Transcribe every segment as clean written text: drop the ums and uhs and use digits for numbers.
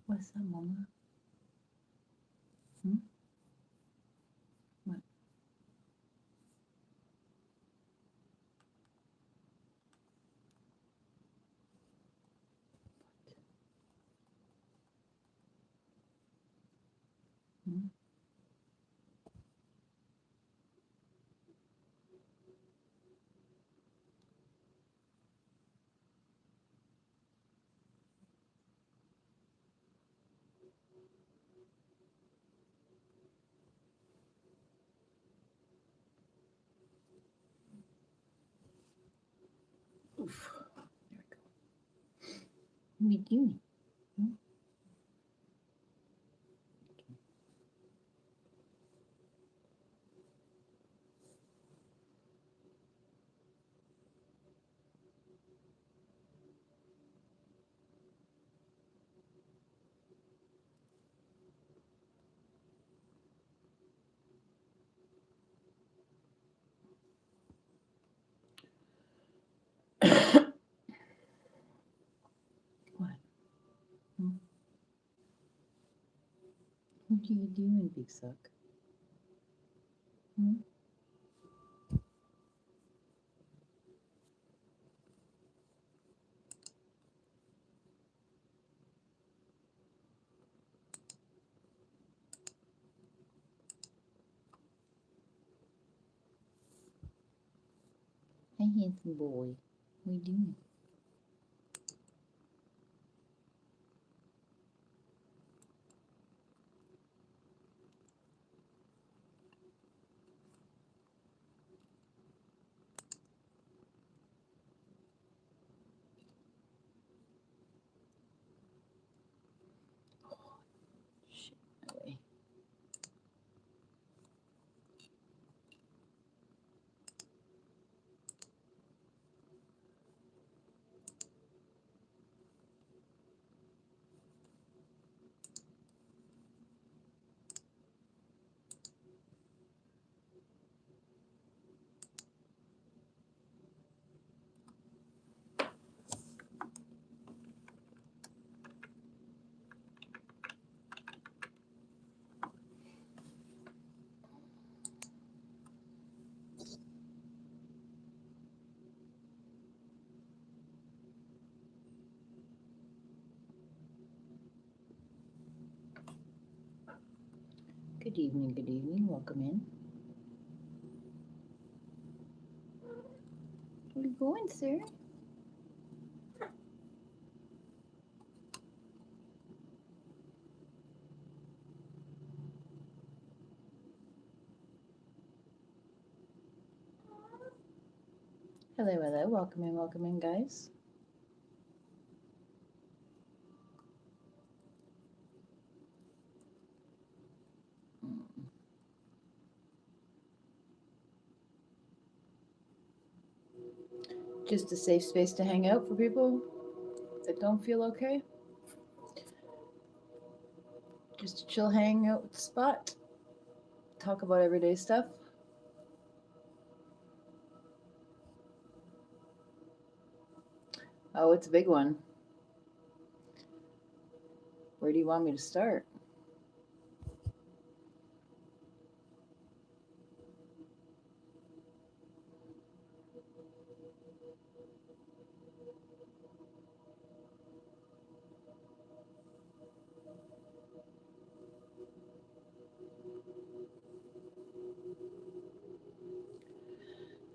What's that, Mama? Hmm? What? Hmm? Oof. There we go. What are you doing? Hmm? What? Hmm? What are you doing, Big Suck? Hmm? Hey, handsome boy. What are you doing? Oh, shit, my way. Good evening, good evening. Welcome in. Where are you going, sir? Hello, hello. Welcome in, guys. Mm. Just a safe space to hang out for people that don't feel okay. Just a chill hangout spot. Talk about everyday stuff. Oh, it's a big one. Where do you want me to start?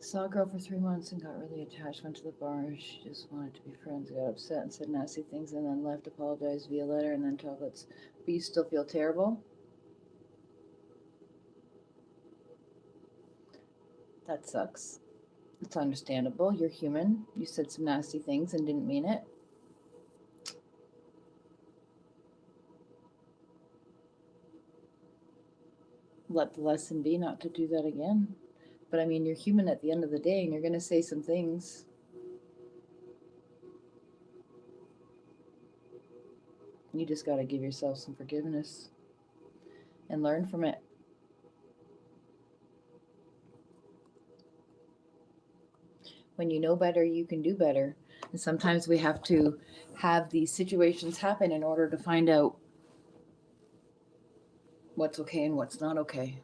Saw a girl for 3 months and got really attached. Went to the bar. She just wanted to be friends. Got upset and said nasty things and then left. Apologized via letter and then chocolates. But you still feel terrible? That sucks. It's understandable. You're human. You said some nasty things and didn't mean it. Let the lesson be not to do that again. But I mean, you're human at the end of the day and you're going to say some things. You just got to give yourself some forgiveness and learn from it. When you know better, you can do better. And sometimes we have to have these situations happen in order to find out what's okay and what's not okay.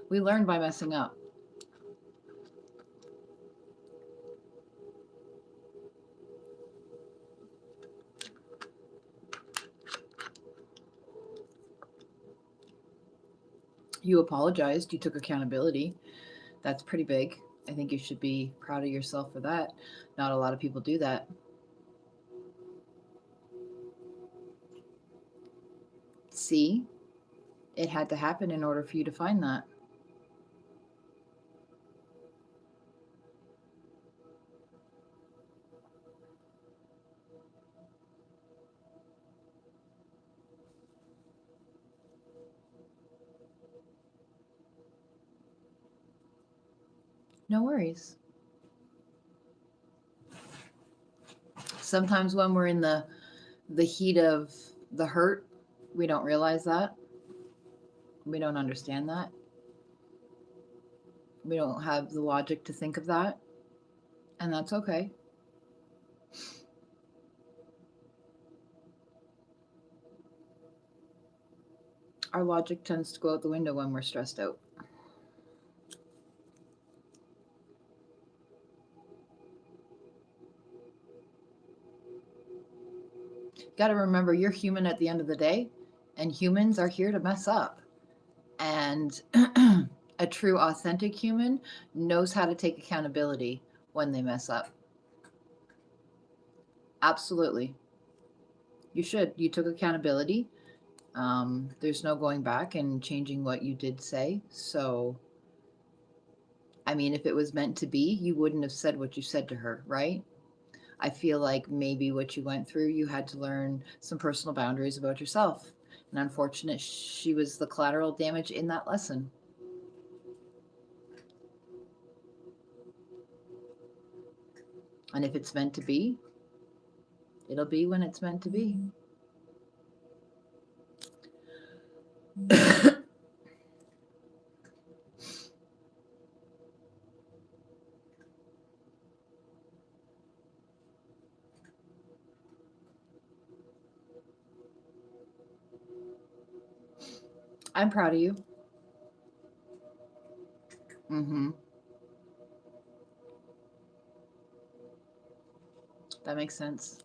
We learn by messing up. You apologized, you took accountability. That's pretty big. I think you should be proud of yourself for that. Not a lot of people do that. See, it had to happen in order for you to find that. No worries. Sometimes when we're in the heat of the hurt, we don't realize that. We don't understand that. We don't have the logic to think of that, and that's okay. Our logic tends to go out the window when we're stressed out. Got to remember you're human at the end of the day, and humans are here to mess up. And a true, authentic human knows how to take accountability when they mess up. Absolutely. You should. You took accountability. There's no going back and changing what you did say. So, I mean, if it was meant to be, you wouldn't have said what you said to her, right? I feel like maybe what you went through, you had to learn some personal boundaries about yourself. And unfortunate, she was the collateral damage in that lesson. And if it's meant to be, it'll be when it's meant to be. I'm proud of you. Mm-hmm. That makes sense.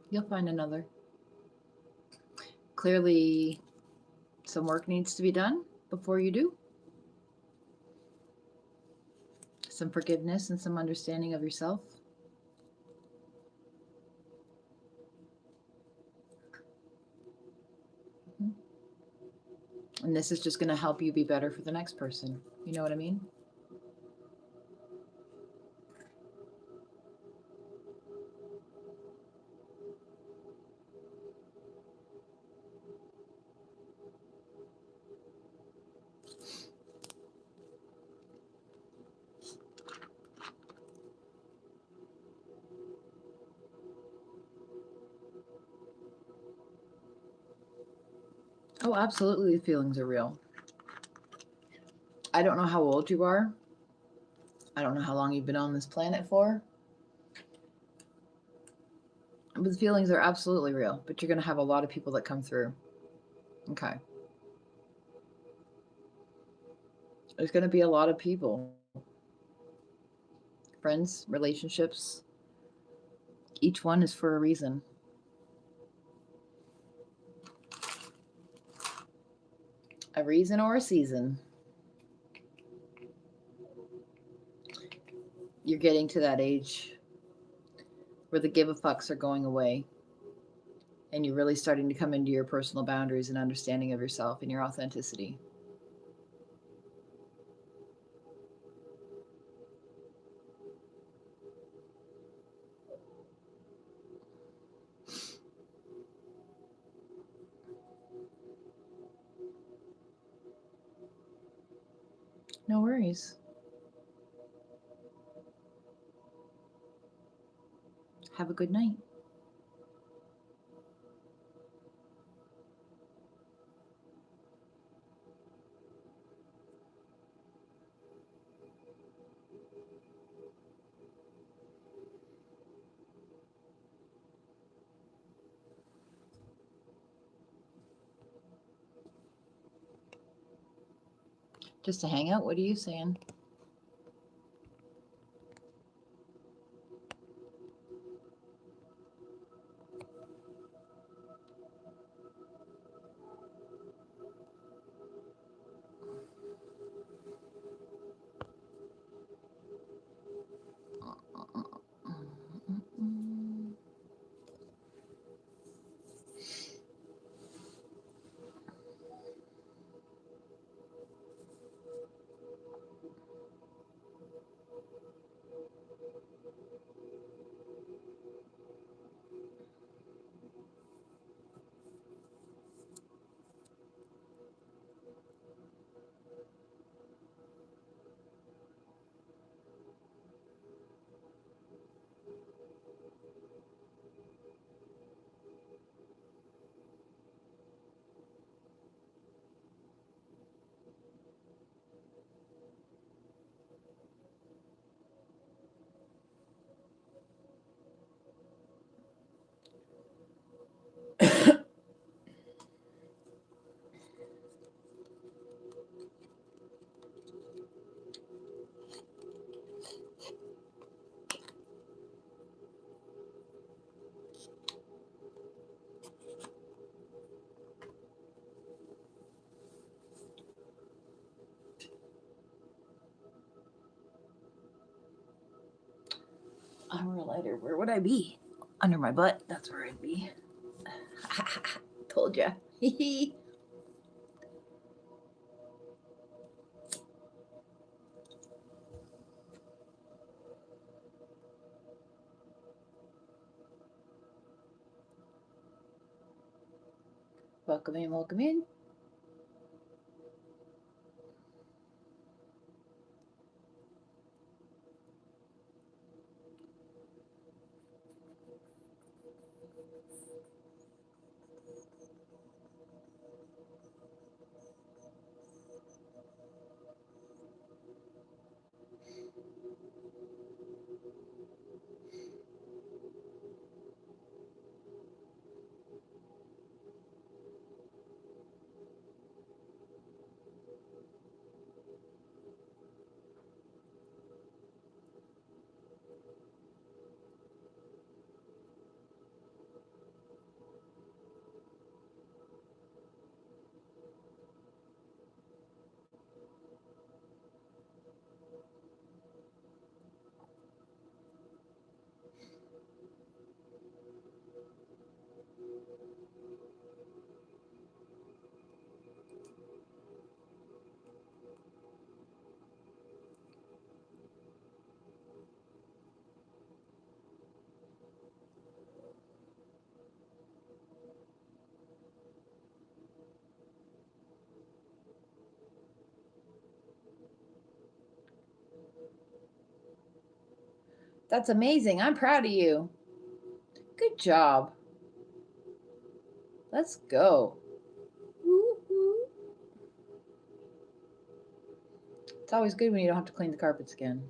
You'll find another. Clearly, some work needs to be done before you do. Some forgiveness and some understanding of yourself. Mhm. And this is just going to help you be better for the next person. You know what I mean? Oh, absolutely, the feelings are real. I don't know how old you are. I don't know how long you've been on this planet for. But the feelings are absolutely real. But you're going to have a lot of people that come through. Okay. There's going to be a lot of people, friends, relationships. Each one is for a reason. A reason or a season. You're getting to that age where the give a fucks are going away and you're really starting to come into your personal boundaries and understanding of yourself and your authenticity. No worries. Have a good night. Just to hang out? What are you saying? Hour lighter. Where would I be? Under my butt. That's where I'd be. Told ya. Welcome in, welcome in. That's amazing. I'm proud of you. Good job. Let's go. Woo-hoo. It's always good when you don't have to clean the carpets again.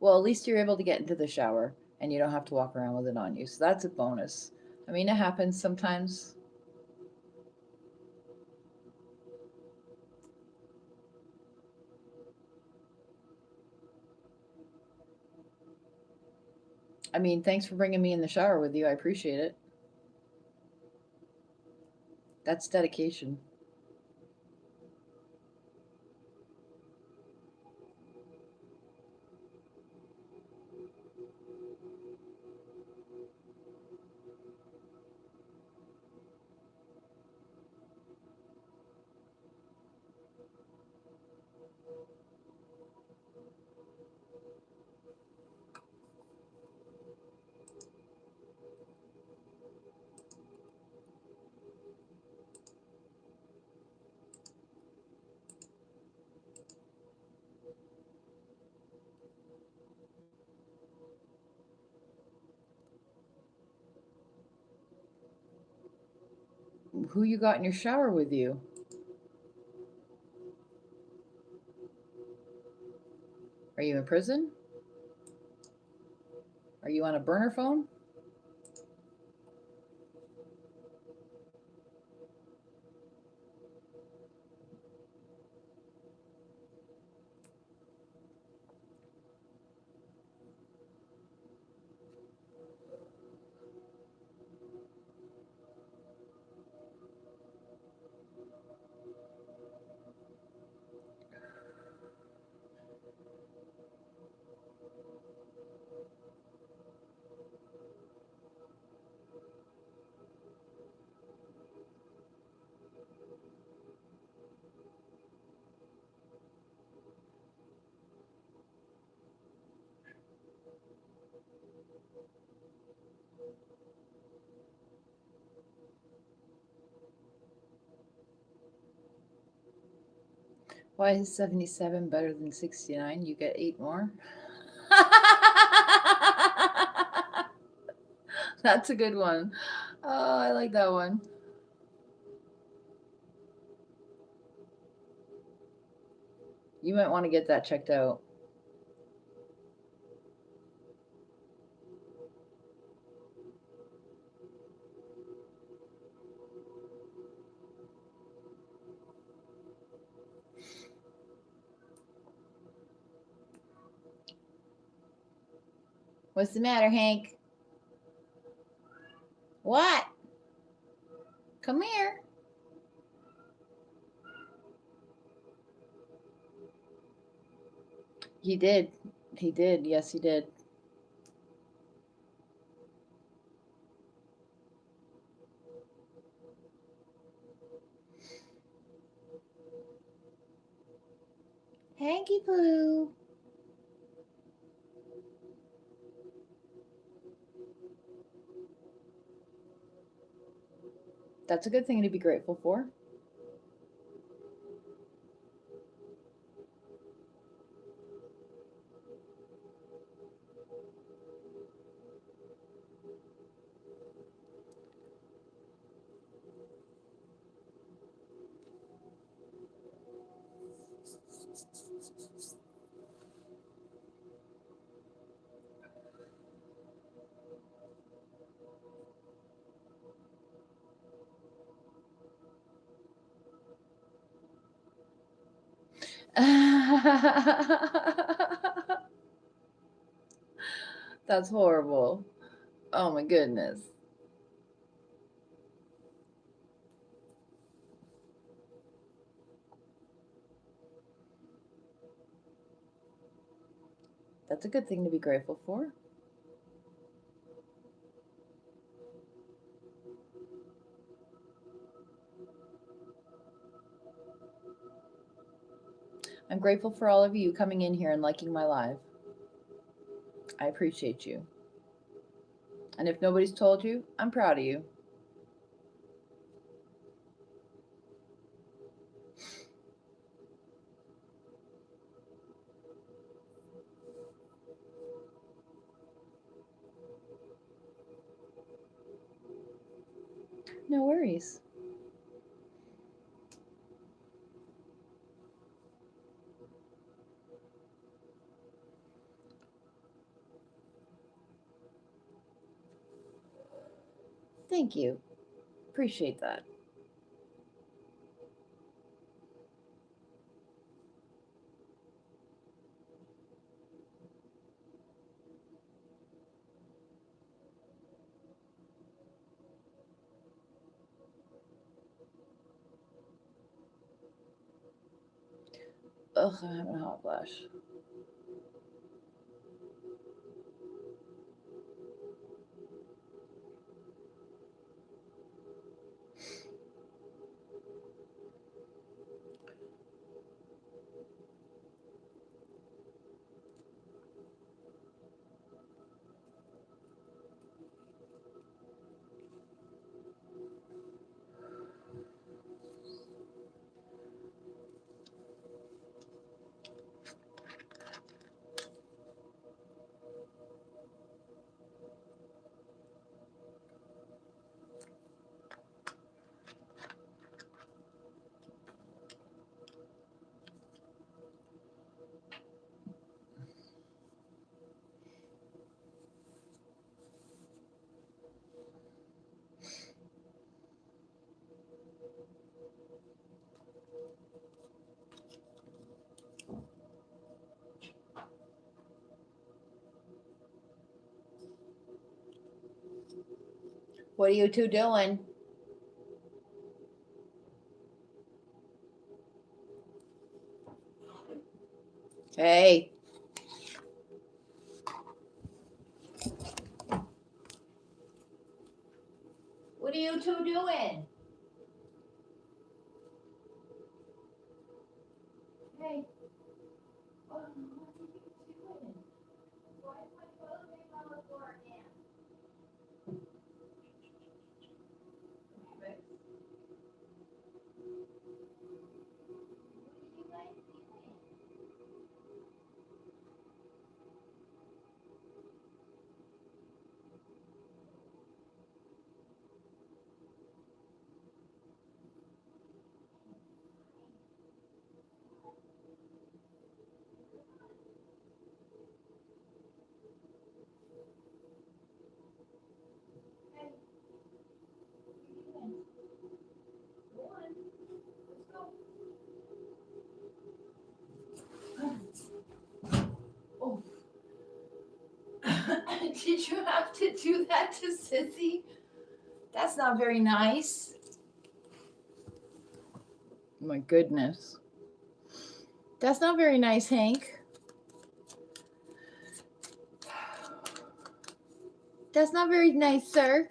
Well, at least you're able to get into the shower and you don't have to walk around with it on you. So that's a bonus. I mean, it happens sometimes. I mean, thanks for bringing me in the shower with you. I appreciate it. That's dedication. Who you got in your shower with you? Are you in prison? Are you on a burner phone? Why is 77 better than 69? You get 8 more. That's a good one. Oh, I like that one. You might want to get that checked out. What's the matter, Hank? What? Come here. He did. He did. Yes, he did. Hanky Poo. That's a good thing to be grateful for. That's horrible. Oh my goodness. That's a good thing to be grateful for. I'm grateful for all of you coming in here and liking my live. I appreciate you. And if nobody's told you, I'm proud of you. No worries. Thank you. Appreciate that. Ugh, I'm having a hot flash. What are you two doing? Hey. What are you two doing? Hey. What are you doing? Why is my toilet paper on the floor again? Oh. Did you have to do that to Sissy? That's not very nice. My goodness. That's not very nice, Hank. That's not very nice, sir.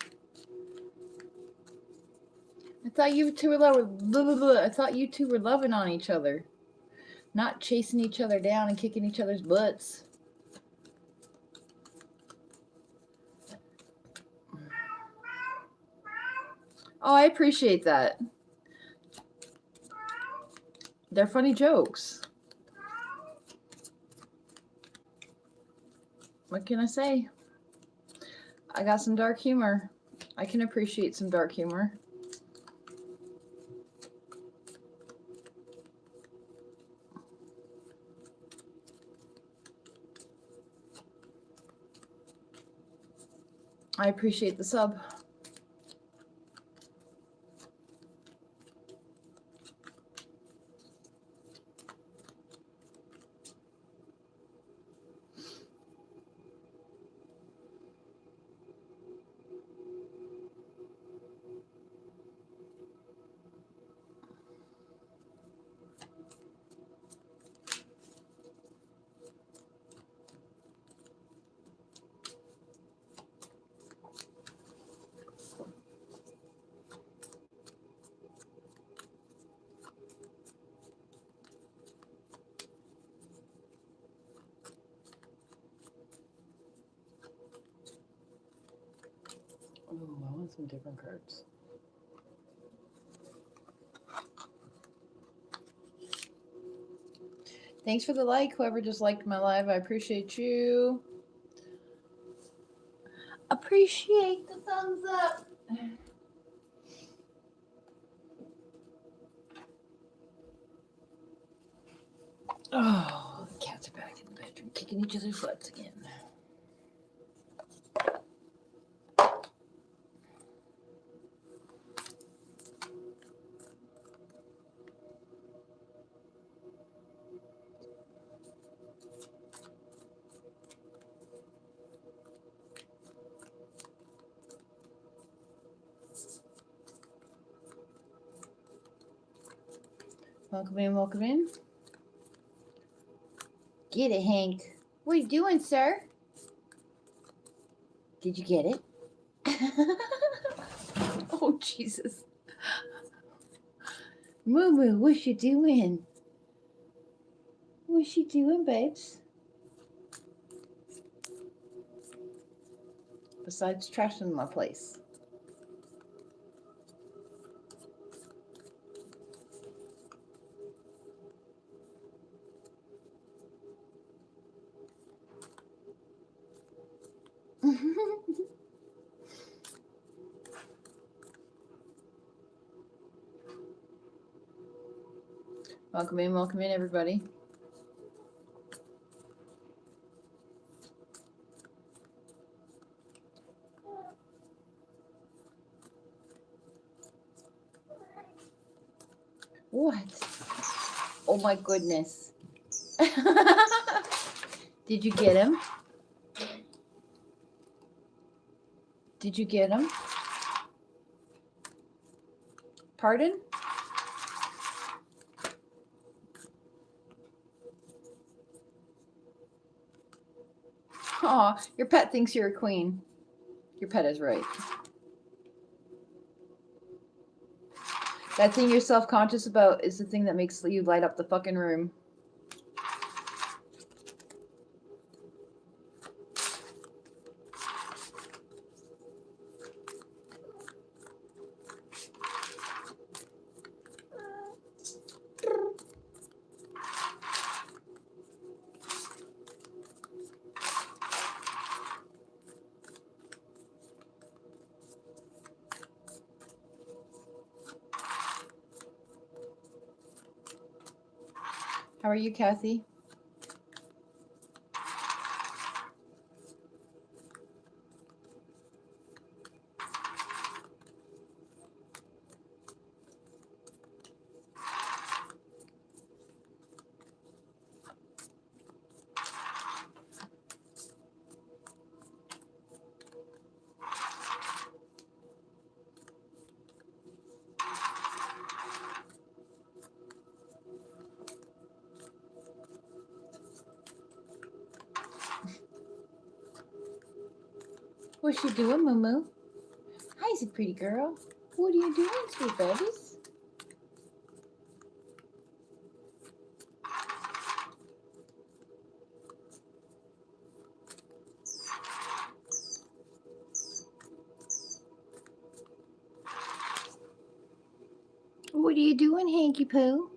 I thought you two were I thought you two were loving on each other, not chasing each other down and kicking each other's butts. Oh, I appreciate that. They're funny jokes. What can I say? I got some dark humor. I can appreciate some dark humor. I appreciate the sub. Ooh, I want some different cards. Thanks for the like, whoever just liked my live. I appreciate you. Appreciate the thumbs up. Oh, the cats are back in the bedroom kicking each other's butts again. Welcome in, welcome in. Get it, Hank. What are you doing, sir? Did you get it? Oh, Jesus. Moo Moo, what's she doing? What's she doing, babes? Besides trashing my place. Welcome in, everybody. What? Oh my goodness. Did you get him? Did you get him? Pardon? Aw, your pet thinks you're a queen. Your pet is right. That thing you're self-conscious about is the thing that makes you light up the fucking room. How are you, Kathy? What's she doing, Moo Moo? Hi, is a pretty girl. What are you doing, sweet babies? What are you doing, Hanky Poo?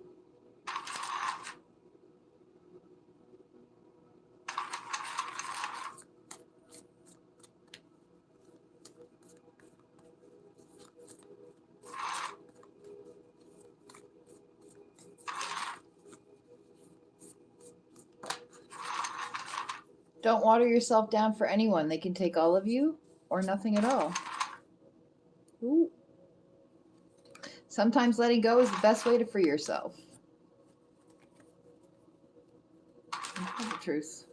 Don't water yourself down for anyone. They can take all of you or nothing at all. Ooh. Sometimes letting go is the best way to free yourself. That's the truth.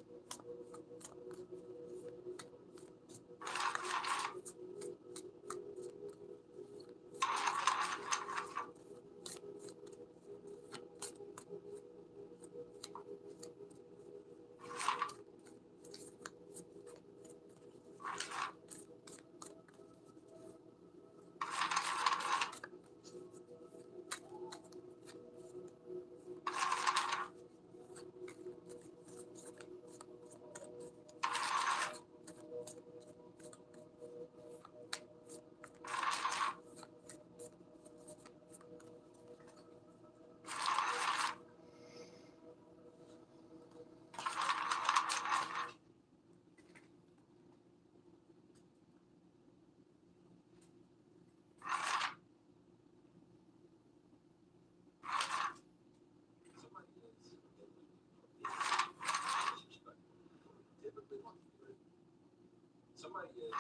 Somebody is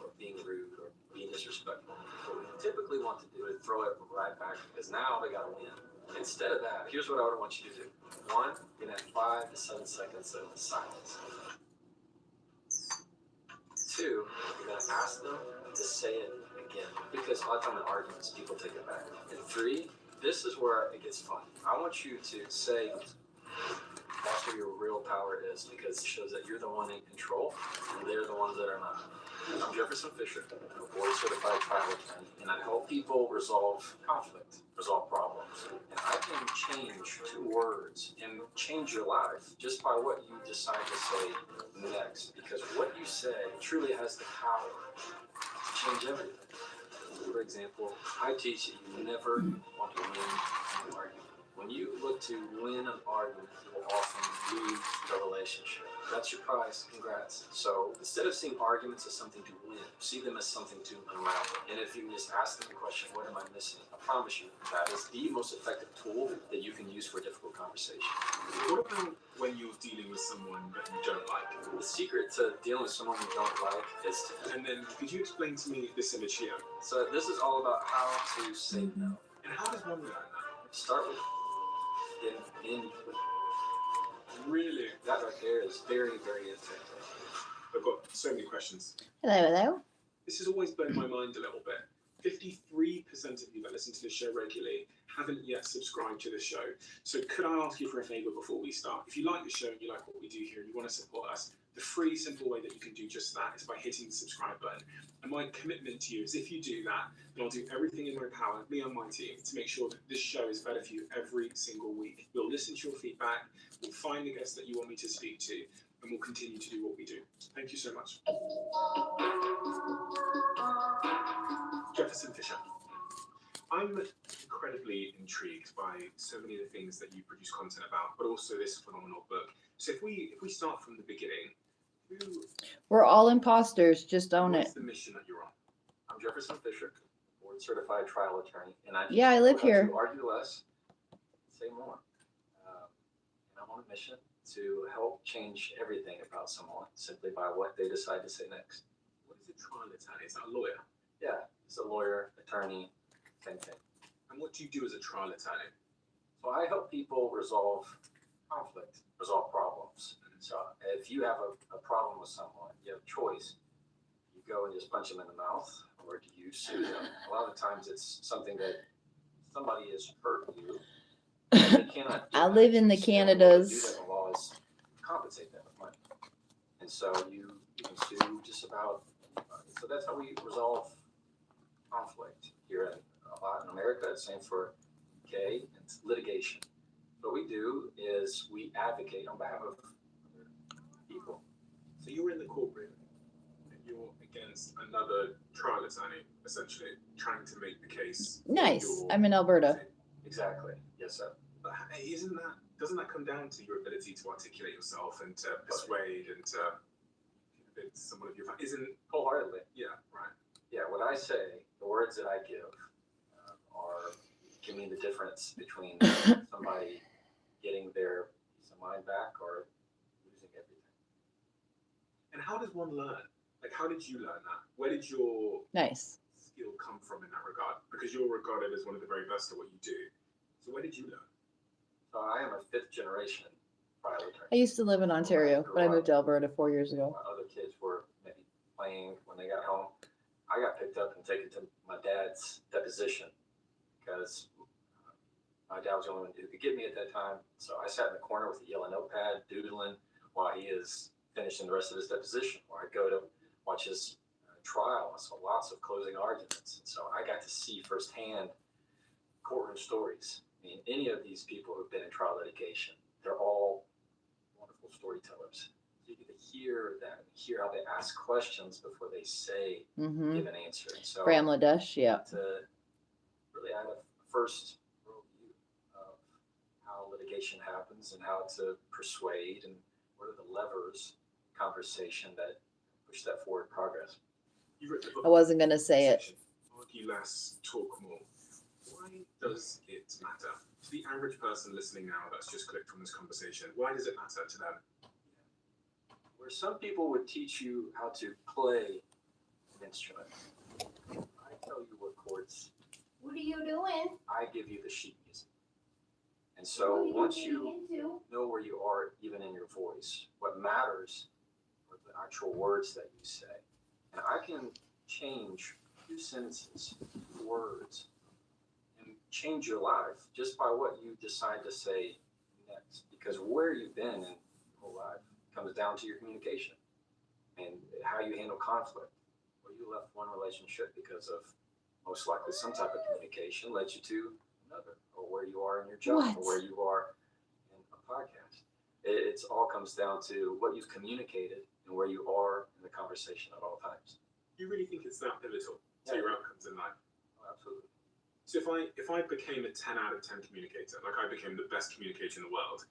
or being rude or being disrespectful. What we typically want to do is throw it right back because now they got to win. Instead of that, here's what I would want you to do. One, you're going to have 5 to 7 seconds of silence. 2, you're going to ask them to say it again because a lot of time in arguments, people take it back. And 3, this is where it gets fun. I want you to say, that's where you're is, because it shows that you're the one in control and they're the ones that are not. I'm Jefferson Fisher, a board certified trial attorney, and I help people resolve conflict, resolve problems. And I can change 2 words and change your life just by what you decide to say next, because what you say truly has the power to change everything. For example, I teach that you never want to win an argument. When you look to win an argument, you will often lose the relationship. That's your prize. Congrats. So instead of seeing arguments as something to win, see them as something to unravel. And if you just ask them the question, what am I missing? I promise you, that is the most effective tool that you can use for a difficult conversation. What about when you're dealing with someone that you don't like? The secret to dealing with someone you don't like is to... And then could you explain to me this image here? So this is all about how to say no. And how does one learn that? Start with in Really? that right there is very, very effective. I've got so many questions. Hello, hello. This has always blown my mind a little bit. 53% of you that listen to the show regularly haven't yet subscribed to the show. So could I ask you for a favor before we start? If you like the show and you like what we do here and you want to support us, the free, simple way that you can do just that is by hitting the subscribe button. And my commitment to you is if you do that, then I'll do everything in my power, me and my team, to make sure that this show is better for you every single week. We'll listen to your feedback, we'll find the guests that you want me to speak to, and we'll continue to do what we do. Thank you so much. Jefferson Fisher. I'm incredibly intrigued by so many of the things that you produce content about, but also this phenomenal book. So if we start from the beginning, We're all imposters. Just own it. what's the mission that you're on? I'm Jefferson Fisher, board certified trial attorney, and I Yeah, I live here. To argue less, say more. And I'm on a mission to help change everything about someone simply by what they decide to say next. What is a trial attorney? Is that a lawyer? Yeah, it's a lawyer, attorney, same thing. And what do you do as a trial attorney? So I help people resolve conflict, resolve problems. So if you have a problem with someone, you have a choice. You go and just punch them in the mouth, or do you sue them? A lot of the times it's something that somebody has hurt you. And they cannot do I that. live in the So what they Canadas. do that the law is compensate them with money. And so you can sue just about, so that's how we resolve conflict here a lot in America. It's same for UK, it's litigation. What we do is we advocate on behalf of other people. So you're in the courtroom and you're against another trial attorney, essentially, trying to make the case. Nice. Your- I'm in Alberta. Exactly. Yes, sir. But hey, doesn't that come down to your ability to articulate yourself and to persuade and to convince someone of your isn't Wholeheartedly. yeah, right. Yeah, what I say, the words that I give give me the difference between somebody getting their peace of mind back or losing everything. And how does one learn? Like, how did you learn that? Where did your Nice. skill come from in that regard? Because you're regarded as one of the very best at what you do. So where did you learn? So I am a 5th generation trial attorney. I used to live in Ontario, but I moved to Alberta 4 years ago. While other kids were maybe playing when they got home, I got picked up and taken to my dad's deposition because my dad was the only one who could get me at that time. So I sat in the corner with a yellow notepad, doodling while he is finishing the rest of his deposition. Or I'd go to watch his trial. I saw lots of closing arguments. And so I got to see firsthand courtroom stories. I mean, any of these people who've been in trial litigation, they're all wonderful storytellers. So you get to hear them, hear how they ask questions before they say, Mm-hmm. give an answer. And so Bramladesh, yeah. to really have a first worldview of how litigation happens and how to persuade and what are the levers, conversation that push that forward progress. You wrote the book. I wasn't going to say it. section, Argue less, talk more. Why does it matter? To the average person listening now that's just clicked on this conversation, why does it matter to them? Where some people would teach you how to play an instrument, I tell you what chords, What are you doing? I give you the sheet music. And so once you know where you are, even in your voice, what matters are the actual words that you say. And I can change 2 sentences, 2 words, and change your life just by what you decide to say next. Because where you've been in your whole life down to your communication and how you handle conflict. Well, you left one relationship because of most likely some type of communication led you to another, or where you are in your job, or where you are in a podcast. It's all comes down to what you've communicated and where you are in the conversation at all times. You really think it's that pivotal to your outcomes in life? Oh, absolutely. So if I became a 10 out of 10 communicator, like I became the best communicator in the world,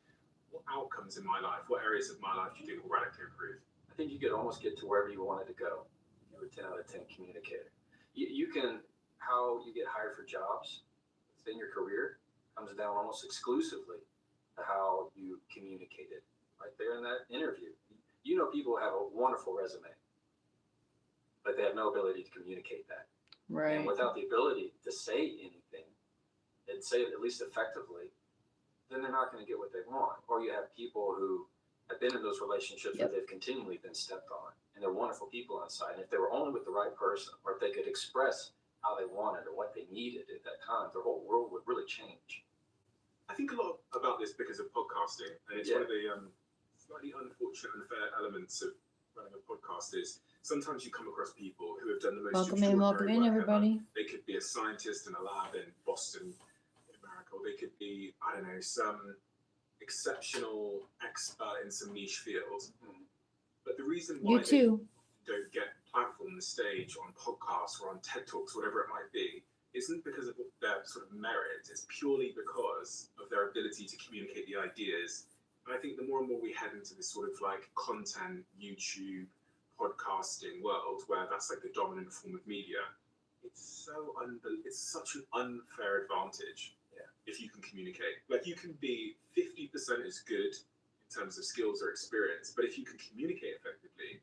what outcomes in my life, what areas of my life do you think will radically improve? I think you could almost get to wherever you wanted to go. You're a 10 out of 10 communicator. You can, how you get hired for jobs in your career comes down almost exclusively to how you communicated right there in that interview. You know, people have a wonderful resume, but they have no ability to communicate that. Right. And without the ability to say anything and say it at least effectively, then they're not going to get what they want. Or you have people who have been in those relationships where they've continually been stepped on, and they're wonderful people on site. And if they were only with the right person, or if they could express how they wanted or what they needed at that time, their whole world would really change. I think a lot about this because of podcasting, and it's one of the slightly unfortunate, unfair elements of running a podcast is sometimes you come across people who have done the most Welcome in, everybody. ever. They could be a scientist in a lab in Boston, in America, or they could be, I don't know, some exceptional expert in some niche field. But the reason why they don't get platform on the stage, on podcasts or on TED Talks, whatever it might be, isn't because of their sort of merit. It's purely because of their ability to communicate the ideas. And I think the more and more we head into this sort of like content, YouTube, podcasting world, where that's like the dominant form of media, it's such an unfair advantage if you can communicate. Like you can be 50% as good in terms of skills or experience, but if you can communicate effectively,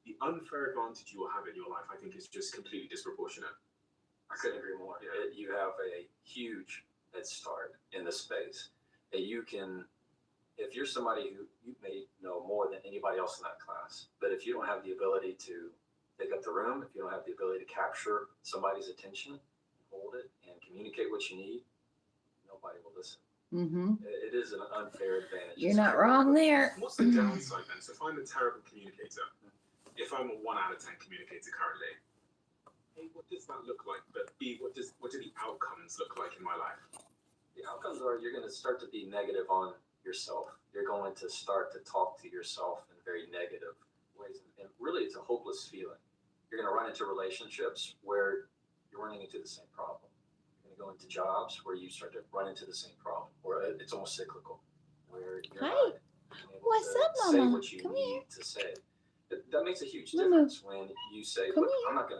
the unfair advantage you will have in your life, I think, is just completely disproportionate. I couldn't agree more. You have a huge head start in this space. That you can, if you're somebody who you may know more than anybody else in that class, but if you don't have the ability to pick up the room, if you don't have the ability to capture somebody's attention, hold it, and communicate what you need, nobody will listen. It is an unfair advantage. You're not wrong there. What's the downside then? So if I'm a terrible communicator, if I'm a 1 out of 10 communicator currently, A, what does that look like? But B, what do the outcomes look like in my life? The outcomes are you're going to start to be negative on yourself. You're going to start to talk to yourself in very negative ways. And really, it's a hopeless feeling. You're going to run into relationships where you're running into the same problem. You're going to go into jobs where you start to run into the same problem, or it's almost cyclical, where you're not able What's to up, say Mama? what you Come need to say. That makes a huge Mama. difference when you say, Come "Look, here. I'm not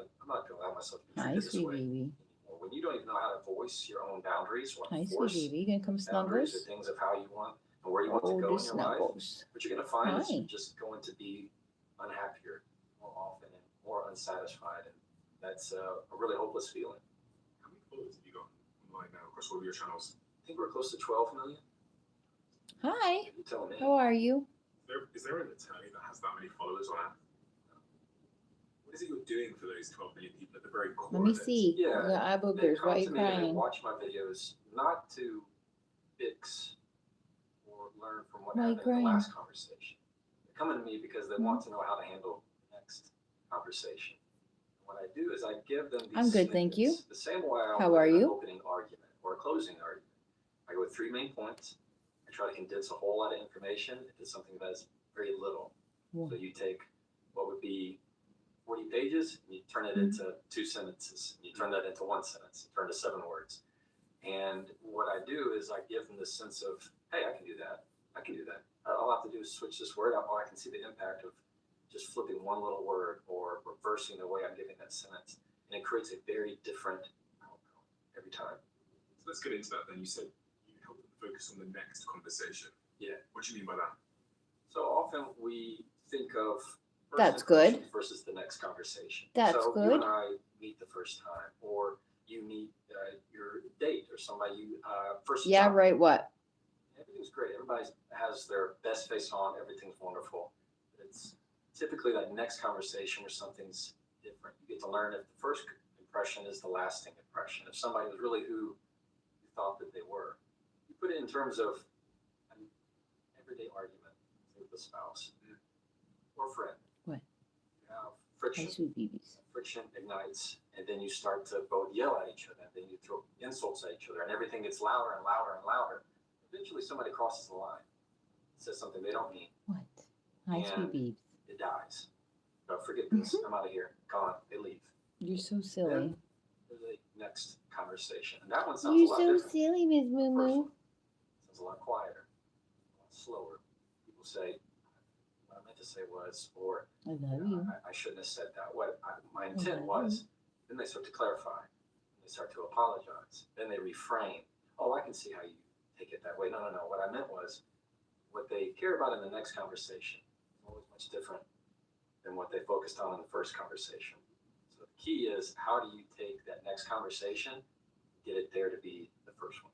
gonna allow myself to be Hi, treated this sweet way baby. anymore." When you don't even know how to voice your own boundaries or Hi, sweet enforce baby. You gonna come boundaries or snuggles? things of how you want and where you want to Oh, go the in your life, snuggles. what you're going to find is Hi. you're just going to be unhappier more often and more unsatisfied, and that's a really hopeless feeling. How many followers have you got online now across all of your channels? I think we're close to 12 million. Hi. You tell me. How are you? Is there an attorney that has that many followers on it? What is it you're doing for those 12 million people at the very core Let me of it? see. Yeah. The eye They boogers. come Why are to you me and they crying? watch my videos not to fix or learn from what Why are you happened in the crying? last conversation. They're coming to me because they want to know how to handle the next conversation. What I do is I give them these I'm good, thank you. snippets, the same way I How would are in an you? opening argument or a closing argument. I go with 3 main points. I try to condense a whole lot of information into something that's very little. So you take what would be 40 pages and you turn it into 2 sentences. You turn that into 1 sentence, turn to 7 words. And what I do is I give them this sense of, hey, I can do that. I can do that. All I have to do is switch this word out. I can see the impact of just flipping one little word or reversing the way I'm giving that sentence. And it creates a very different outcome every time. So let's get into that then. You said you help them focus on the next conversation. Yeah. What do you mean by that? So often we think of first That's good. impressions versus the next conversation. That's so good. you and I meet the first time, or you meet your date or somebody you first. Yeah, time. right. What? Everything's great. Everybody has their best face on. Everything's wonderful. It's typically that next conversation where something's different. You get to learn if the first impression is the lasting impression. If somebody was really who you thought that they were. You put it in terms of an everyday argument with a spouse. or friend. What? Friction. Hi, sweet babies. Friction ignites, and then you start to both yell at each other, and then you throw insults at each other, and everything gets louder and louder and louder. Eventually, somebody crosses the line, says something they don't mean. What? Hi, sweet And babies. it dies. Don't forget this. I'm out of here. Gone. They leave. You're so silly. Then there's the next conversation, and that one sounds a lot different. silly, Miss The Moo first Moo. one sounds a lot quieter, a lot slower. People say, "What I meant to say was," or I love you. I shouldn't have said that. My I intent love was. Then they start to clarify. They start to apologize. Then they refrain. Oh, I can see how you take it that way. No. What I meant was what they care about in the next conversation is always much different than what they focused on in the first conversation. So the key is, how do you take that next conversation, get it there to be the first one?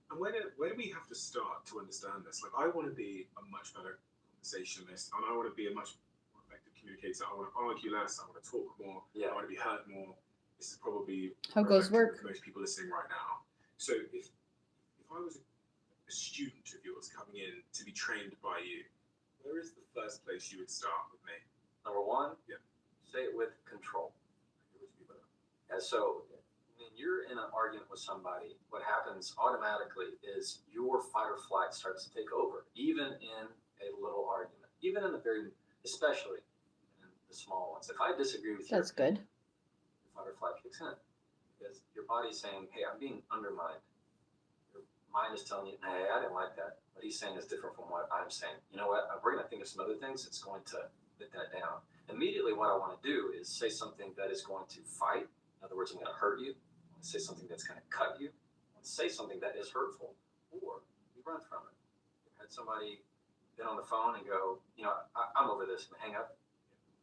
And where do we have to start to understand this? Like, I want to be a much better conversationalist, and I want to be a much more effective communicator. I want to argue less. I want to talk more. Yeah. I want to be heard more. This is probably How goes reflective work? of most people listening right now. So if I was a student of yours coming in to be trained by you, where is the first place you would start with me? Number one, Yeah. say it with control. And so when you're in an argument with somebody, what happens automatically is your fight or flight starts to take over, even in a little argument, even in the especially in the small ones. If I disagree with you, That's good. your fight or flight kicks in because your body's saying, "Hey, I'm being undermined." Your mind is telling you, "Hey, I didn't like that. What he's saying is different from what I'm saying." You know what? We're going to think of some other things that's going to put that down. Immediately, what I want to do is say something that is going to fight. In other words, I'm going to hurt you. I want to say something that's going to cut you. I want to say something that is hurtful, or you run from it. You've had somebody get on the phone and go, I'm over this, and hang up.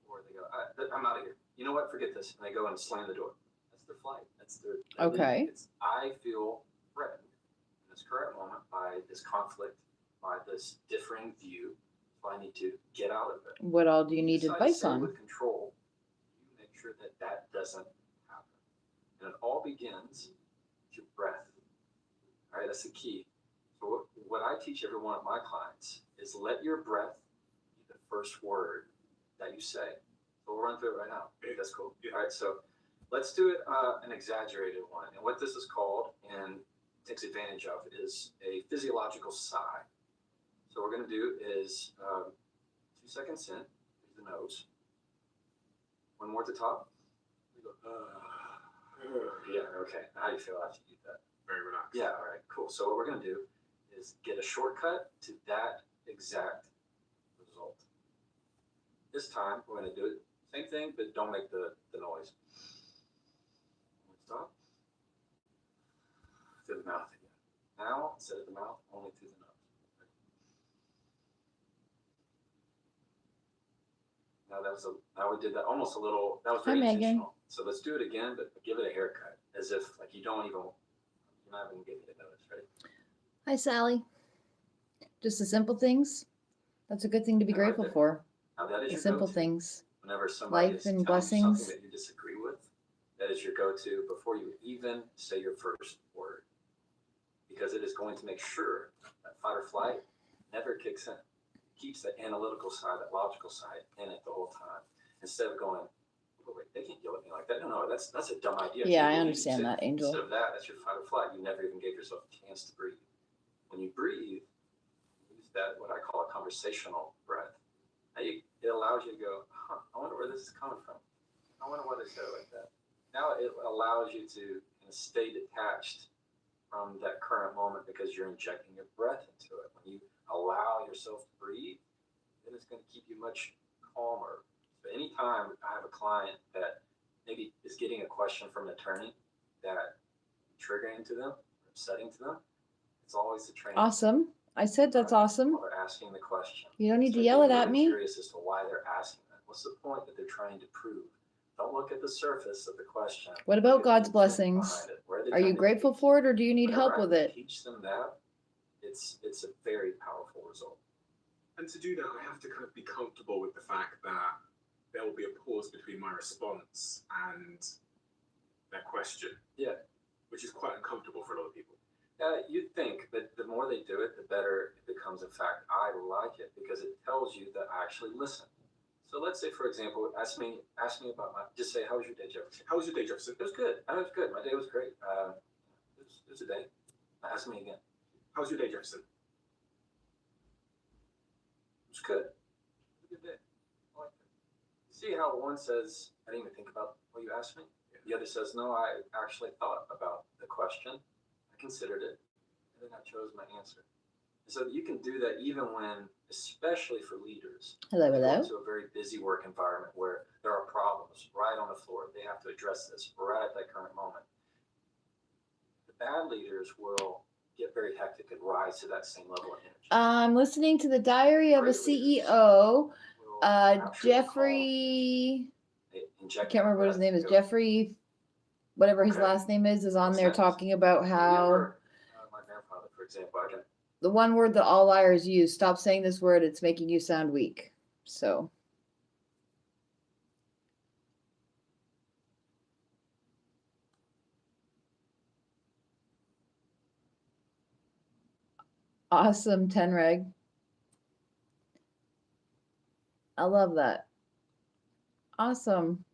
Or they go, I'm out of here. You know what? Forget this. And they go and slam the door. That's their flight. That's their. Okay. I feel threatened in this current moment by this conflict, by this differing view. So I need to get out of it. What all do you need decide to advice say on? With control, you make sure that doesn't happen. And it all begins with your breath. All right, that's the key. So what I teach every one of my clients is let your breath be the first word that you say. So we'll run through it right now. That's cool. Yeah. All right, so let's do it an exaggerated one. And what this is called and takes advantage of is a physiological sigh. So what we're going to do is 2 seconds in, through the nose. One more at the top. We go, yeah, okay. How do you feel after you do that? Very relaxed. Yeah, all right, cool. So what we're going to do is get a shortcut to that exact result. This time, we're going to do it, same thing, but don't make the noise. Stop. Through the mouth again. Now, instead of the mouth, only through the nose. Now we did that almost a little, that was very Hi, Megan. intentional. So let's do it again, but give it a haircut, as if like you're not even getting to notice, ready? Hi, Sally. Just the simple things. That's a good thing to be I like grateful that. for. Now that is The your simple go-to. things. Whenever somebody Life is and telling you something blessings. that you disagree with, that is your go-to before you even say your first word. Because it is going to make sure that fight or flight never kicks in. It keeps that analytical side, that logical side in it the whole time. Instead of going, oh, wait, they can't yell at me like that. No, that's a dumb idea. Yeah, I You understand say- that, Angel. Instead of that, that's your fight or flight. You never even gave yourself a chance to breathe. When you breathe, use that, what I call a conversational breath. It allows you to go, I wonder where this is coming from. I wonder why they said it like that. Now it allows you to stay detached from that current moment because you're injecting your breath into it. When you allow yourself to breathe, then it's going to keep you much calmer. So anytime I have a client that maybe is getting a question from an attorney that triggering to them, upsetting to them, it's always the training. Awesome. I said that's awesome. While they're asking the question. You don't need to So yell it be at really me. Curious as to why they're asking that. What's the point that they're trying to prove? Don't look at the surface of the question. What Look about at the God's intent blessings? behind it. Where they Are you trying to grateful teach? for it, or do you need Whenever help I with it? teach them that, it's a very powerful result. And to do that, I have to kind of be comfortable with the fact that there will be a pause between my response and their question. Yeah. Which is quite uncomfortable for a lot of people. You'd think that the more they do it, the better it becomes. In fact, I like it because it tells you that I actually listen. So let's say, for example, ask me about just say, how was your day, Jefferson? How was your day, Jefferson? It was good. It was good. My day was great. It was a day. Ask me again. How was your day, Jefferson? It was good. It was a good day. I liked it. See how one says, I didn't even think about what you asked me? The other says, no, I actually thought about the question. I considered it. And then I chose my answer. And so you can do that even when, especially for leaders, Hello, they go hello. into a very busy work environment where there are problems right on the floor. They have to address this right at that current moment. The bad leaders will get very hectic and rise to that same level of energy. I'm listening to the Diary of a CEO. Jeffrey, I can't remember what his name is. Jeffrey, whatever his last name is on there talking about how my grandfather, for example, the one word that all liars use, stop saying this word, it's making you sound weak. So awesome, Tenreg. I love that. Awesome.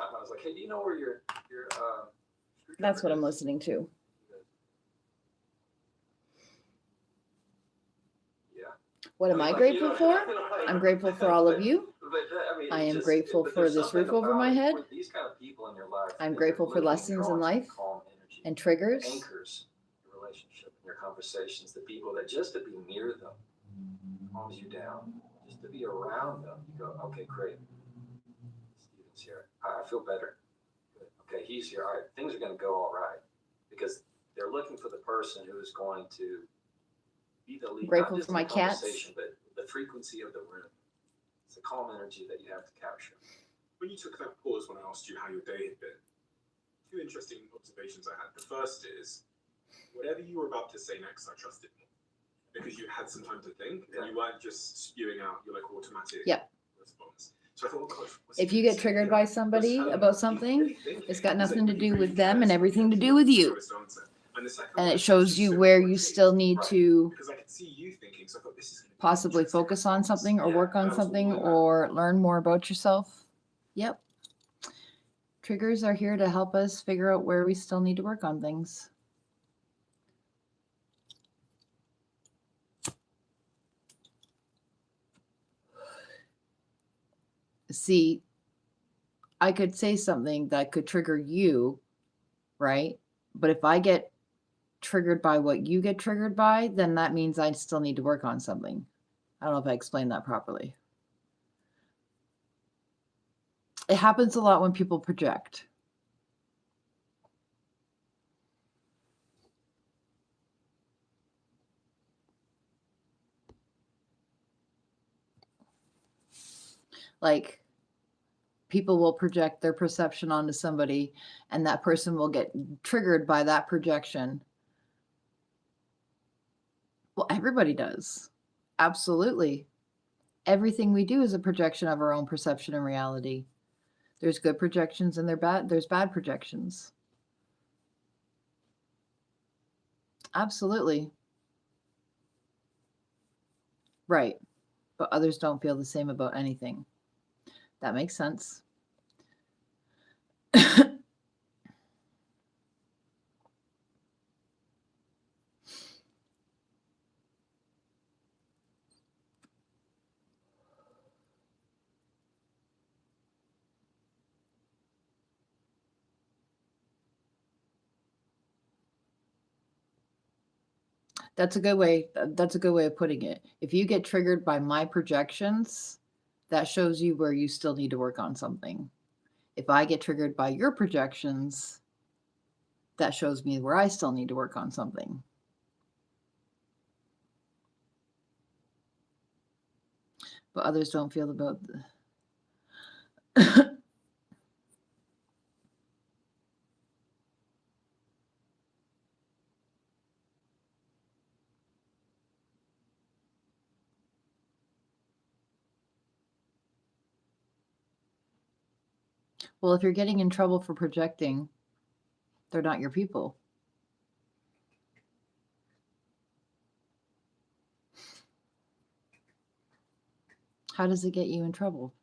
I was like, hey, do you know where your That's what I'm listening to. Yeah. What am I grateful for? I'm grateful for all of you. I am grateful for this roof over my head. These kind of people in your life, I'm grateful for lessons in life and triggers. Anchors your relationship and your conversations. The people that just to be near them calms you down. Just to be around them, you go, okay, great. Steven's here. I feel better. Good. Okay, he's here. All right, things are going to go all right because they're looking for the person who is going to be the lead. Grateful for my cats. But the frequency of the room. It's the calm energy that you have to capture. When you took that pause when I asked you how your day had been, two interesting observations I had. The first is, whatever you were about to say next, I trusted more. Because you had some time to think, and you weren't just spewing out your automatic response. So I thought, oh gosh, if you get triggered by somebody about something, it's got nothing to do with them and everything to do with you. And it shows you where you still need to possibly focus on something or work on something or learn more about yourself. Yep. Triggers are here to help us figure out where we still need to work on things. See, I could say something that could trigger you, right? But if I get triggered by what you get triggered by, then that means I still need to work on something. I don't know if I explained that properly. It happens a lot when people project. Like, people will project their perception onto somebody, and that person will get triggered by that projection. Well, everybody does. Absolutely. Everything we do is a projection of our own perception and reality. There's good projections and there's bad projections. Absolutely. Right. But others don't feel the same about anything. That makes sense. That's a good way. That's a good way of putting it. If you get triggered by my projections, that shows you where you still need to work on something. If I get triggered by your projections, that shows me where I still need to work on something. But others don't feel about the well, if you're getting in trouble for projecting, they're not your people. How does it get you in trouble?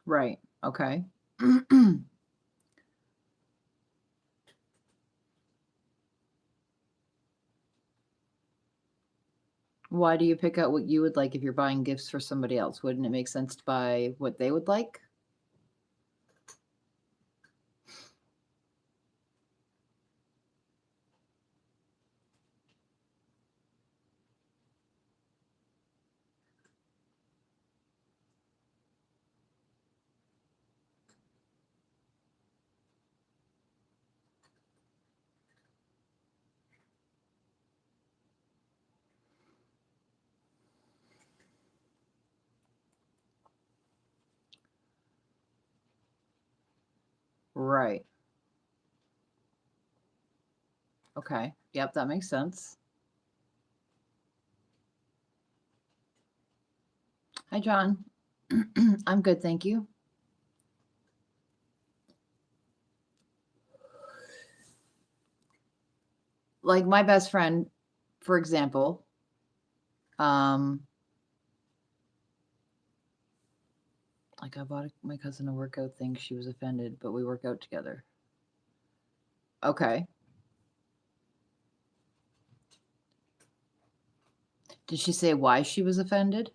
Right. Okay. Why do you pick out what you would like if you're buying gifts for somebody else? Wouldn't it make sense to buy what they would like? Right. Okay. Yep, that makes sense. Hi, John. I'm good, thank you. Like my best friend, for example, like I bought my cousin a workout thing. She was offended, but we work out together. Okay. Did she say why she was offended?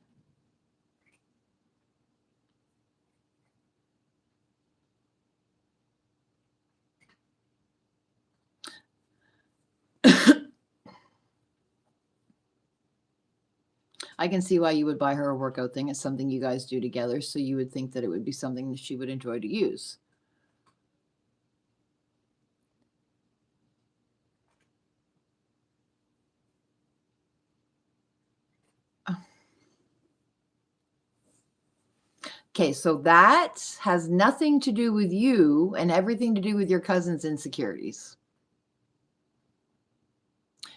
I can see why you would buy her a workout thing. It's something you guys do together, so you would think that it would be something that she would enjoy to use. Okay, so that has nothing to do with you and everything to do with your cousin's insecurities.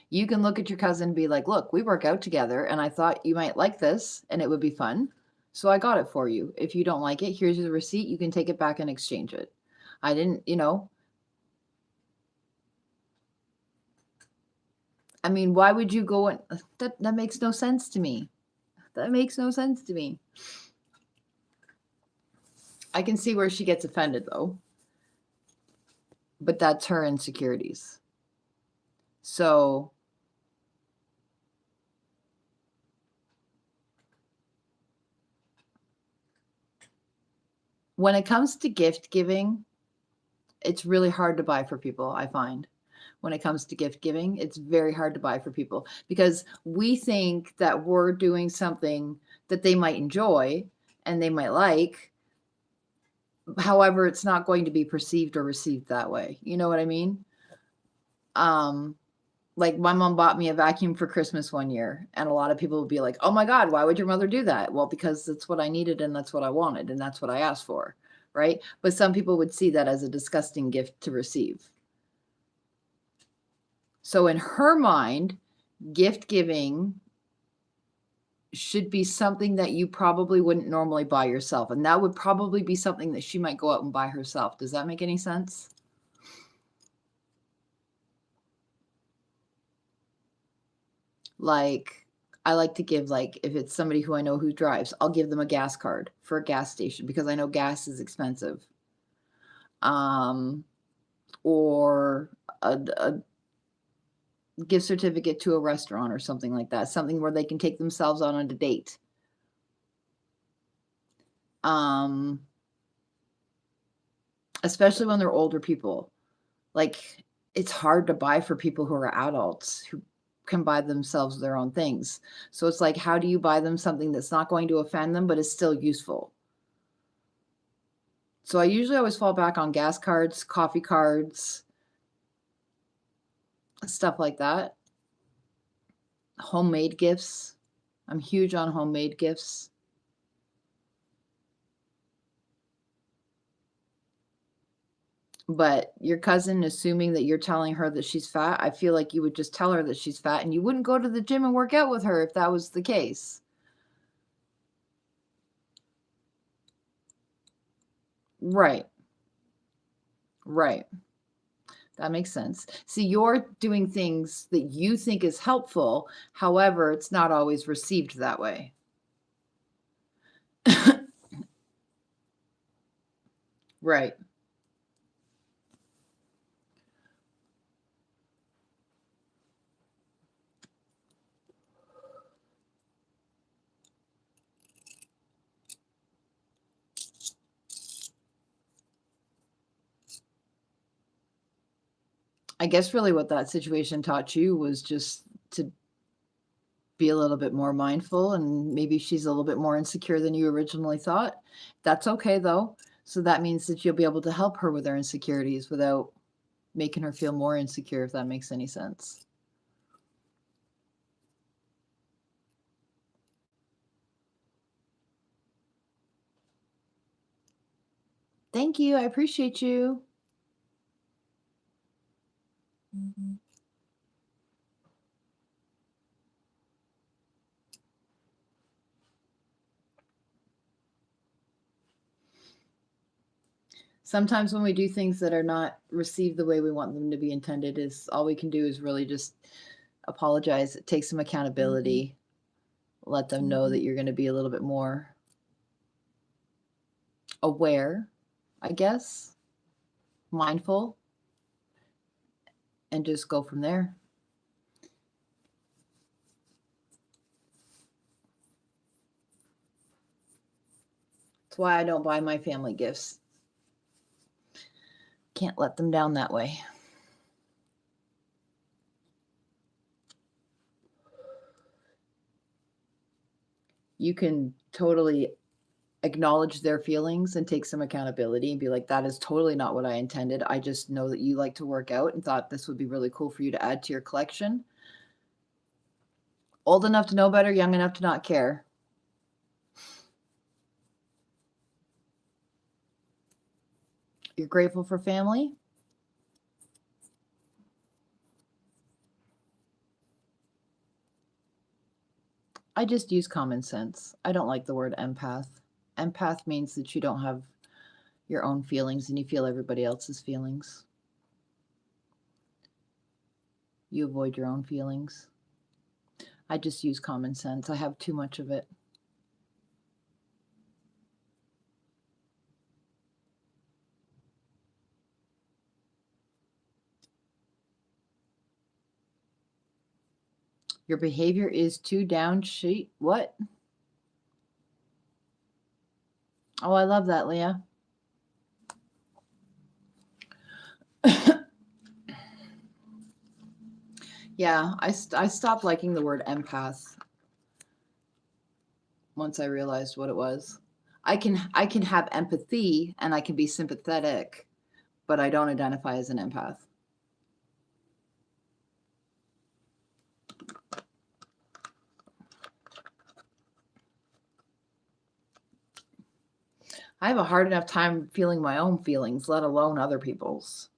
You can look at your cousin and be like, look, we work out together and I thought you might like this and it would be fun. So I got it for you. If you don't like it, here's the receipt. You can take it back and exchange it. I didn't, I mean, why would you go and that makes no sense to me. That makes no sense to me. I can see where she gets offended though. But that's her insecurities. So when it comes to gift giving, it's really hard to buy for people, I find. When it comes to gift giving, it's very hard to buy for people because we think that we're doing something that they might enjoy and they might like. However, it's not going to be perceived or received that way. You know what I mean? Like my mom bought me a vacuum for Christmas one year, and a lot of people would be like, "Oh my God, why would your mother do that?" Well, because that's what I needed and that's what I wanted and that's what I asked for, right? But some people would see that as a disgusting gift to receive. So in her mind, gift giving should be something that you probably wouldn't normally buy yourself. And that would probably be something that she might go out and buy herself. Does that make any sense? Like, I like to give, like, if it's somebody who I know who drives, I'll give them a gas card for a gas station because I know gas is expensive. Or a gift certificate to a restaurant or something like that, something where they can take themselves on a date. Especially when they're older people. Like, it's hard to buy for people who are adults who can buy themselves their own things. So it's like, how do you buy them something that's not going to offend them, but is still useful? So I usually always fall back on gas cards, coffee cards, stuff like that. Homemade gifts. I'm huge on homemade gifts. But your cousin, assuming that you're telling her that she's fat, I feel like you would just tell her that she's fat and you wouldn't go to the gym and work out with her if that was the case. Right. Right. That makes sense. See, you're doing things that you think is helpful. However, it's not always received that way. Right. I guess really what that situation taught you was just to be a little bit more mindful, and maybe she's a little bit more insecure than you originally thought. That's okay though. So that means that you'll be able to help her with her insecurities without making her feel more insecure, if that makes any sense. Thank you. I appreciate you. Sometimes when we do things that are not received the way we want them to be intended, is all we can do is really just apologize, take some accountability, let them know that you're going to be a little bit more aware, I guess, mindful, and just go from there. That's why I don't buy my family gifts. Can't let them down that way. You can totally acknowledge their feelings and take some accountability and be like, that is totally not what I intended. I just know that you like to work out and thought this would be really cool for you to add to your collection. Old enough to know better, young enough to not care. You're grateful for family? I just use common sense. I don't like the word empath. Empath means that you don't have your own feelings and you feel everybody else's feelings. You avoid your own feelings. I just use common sense. I have too much of it. Your behavior is too down sheet. What? Oh, I love that, Leah. Yeah, I stopped liking the word empath once I realized what it was. I can have empathy and I can be sympathetic, but I don't identify as an empath. I have a hard enough time feeling my own feelings, let alone other people's.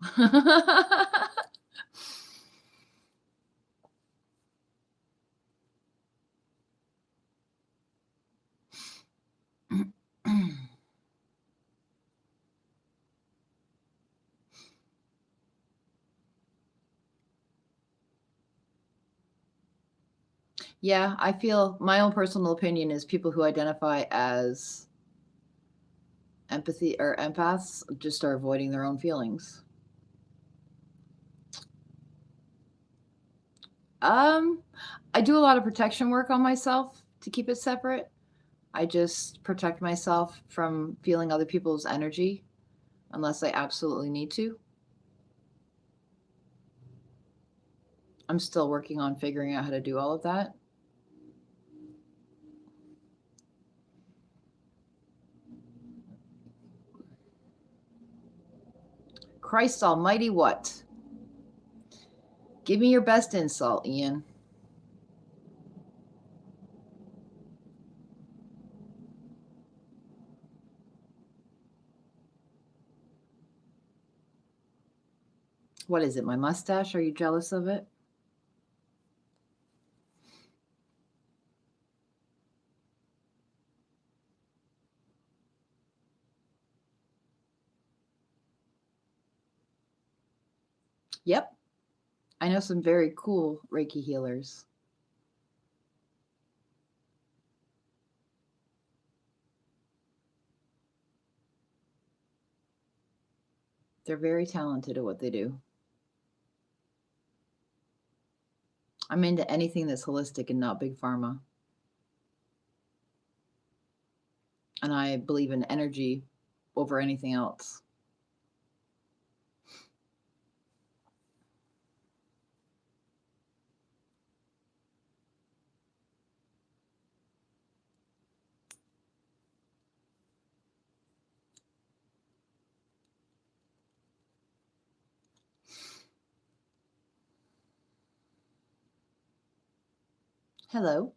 Yeah, I feel my own personal opinion is people who identify as empathy or empaths just are avoiding their own feelings. I do a lot of protection work on myself to keep it separate. I just protect myself from feeling other people's energy unless I absolutely need to. I'm still working on figuring out how to do all of that. Christ almighty, what? Give me your best insult, Ian. What is it, my mustache? Are you jealous of it? Yep. I know some very cool Reiki healers. They're very talented at what they do. I'm into anything that's holistic and not big pharma. And I believe in energy over anything else. Hello.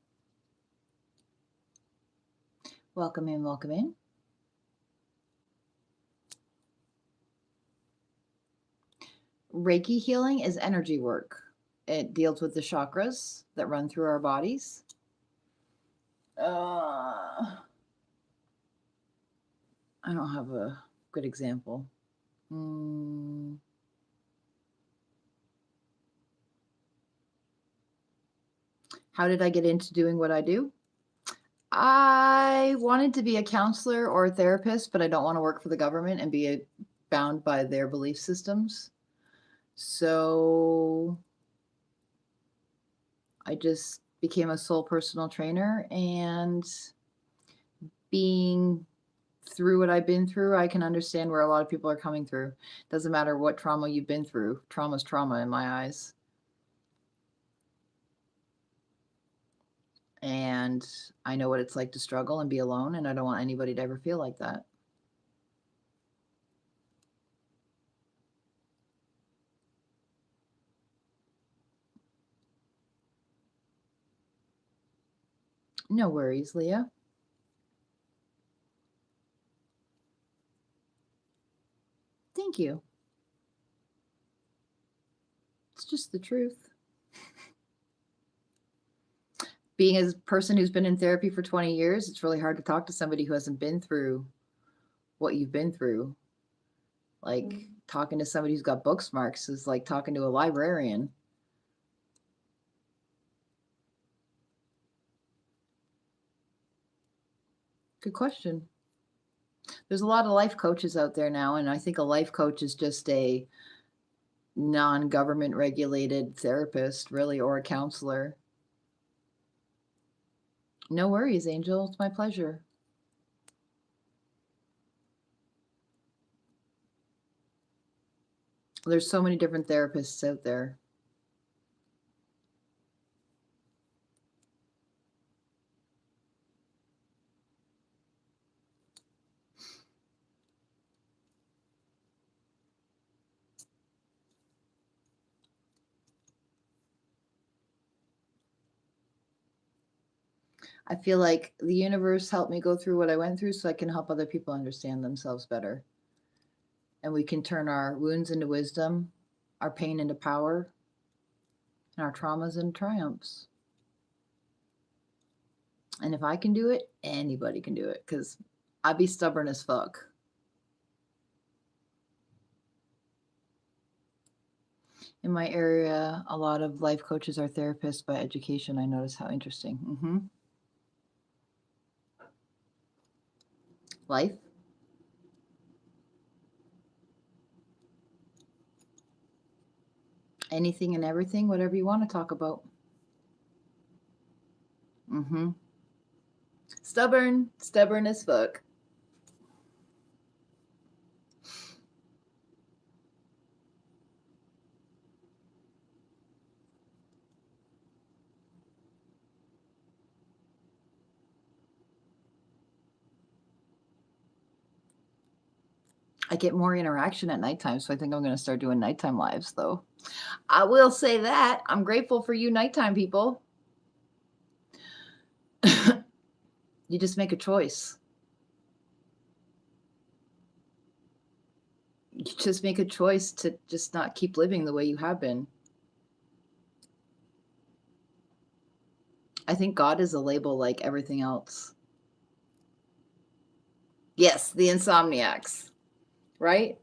Welcome in, welcome in. Reiki healing is energy work. It deals with the chakras that run through our bodies. I don't have a good example. How did I get into doing what I do? I wanted to be a counselor or a therapist, but I don't want to work for the government and be bound by their belief systems. So I just became a sole personal trainer, and being through what I've been through, I can understand where a lot of people are coming through. Doesn't matter what trauma you've been through. Trauma's trauma in my eyes. And I know what it's like to struggle and be alone, and I don't want anybody to ever feel like that. No worries, Leah. Thank you. It's just the truth. Being a person who's been in therapy for 20 years, it's really hard to talk to somebody who hasn't been through what you've been through. Like talking to somebody who's got book marks is like talking to a librarian. Good question. There's a lot of life coaches out there now, and I think a life coach is just a non-government regulated therapist, really, or a counselor. No worries, Angel. It's my pleasure. There's so many different therapists out there. I feel like the universe helped me go through what I went through so I can help other people understand themselves better. And we can turn our wounds into wisdom, our pain into power, and our traumas into triumphs. And if I can do it, anybody can do it, because I'd be stubborn as fuck. In my area, a lot of life coaches are therapists by education. I notice. How interesting. Life. Anything and everything, whatever you want to talk about. Stubborn as fuck. I get more interaction at nighttime, so I think I'm going to start doing nighttime lives, though. I will say that I'm grateful for you nighttime people. You just make a choice. You just make a choice to just not keep living the way you have been. I think God is a label like everything else. Yes, the insomniacs, right?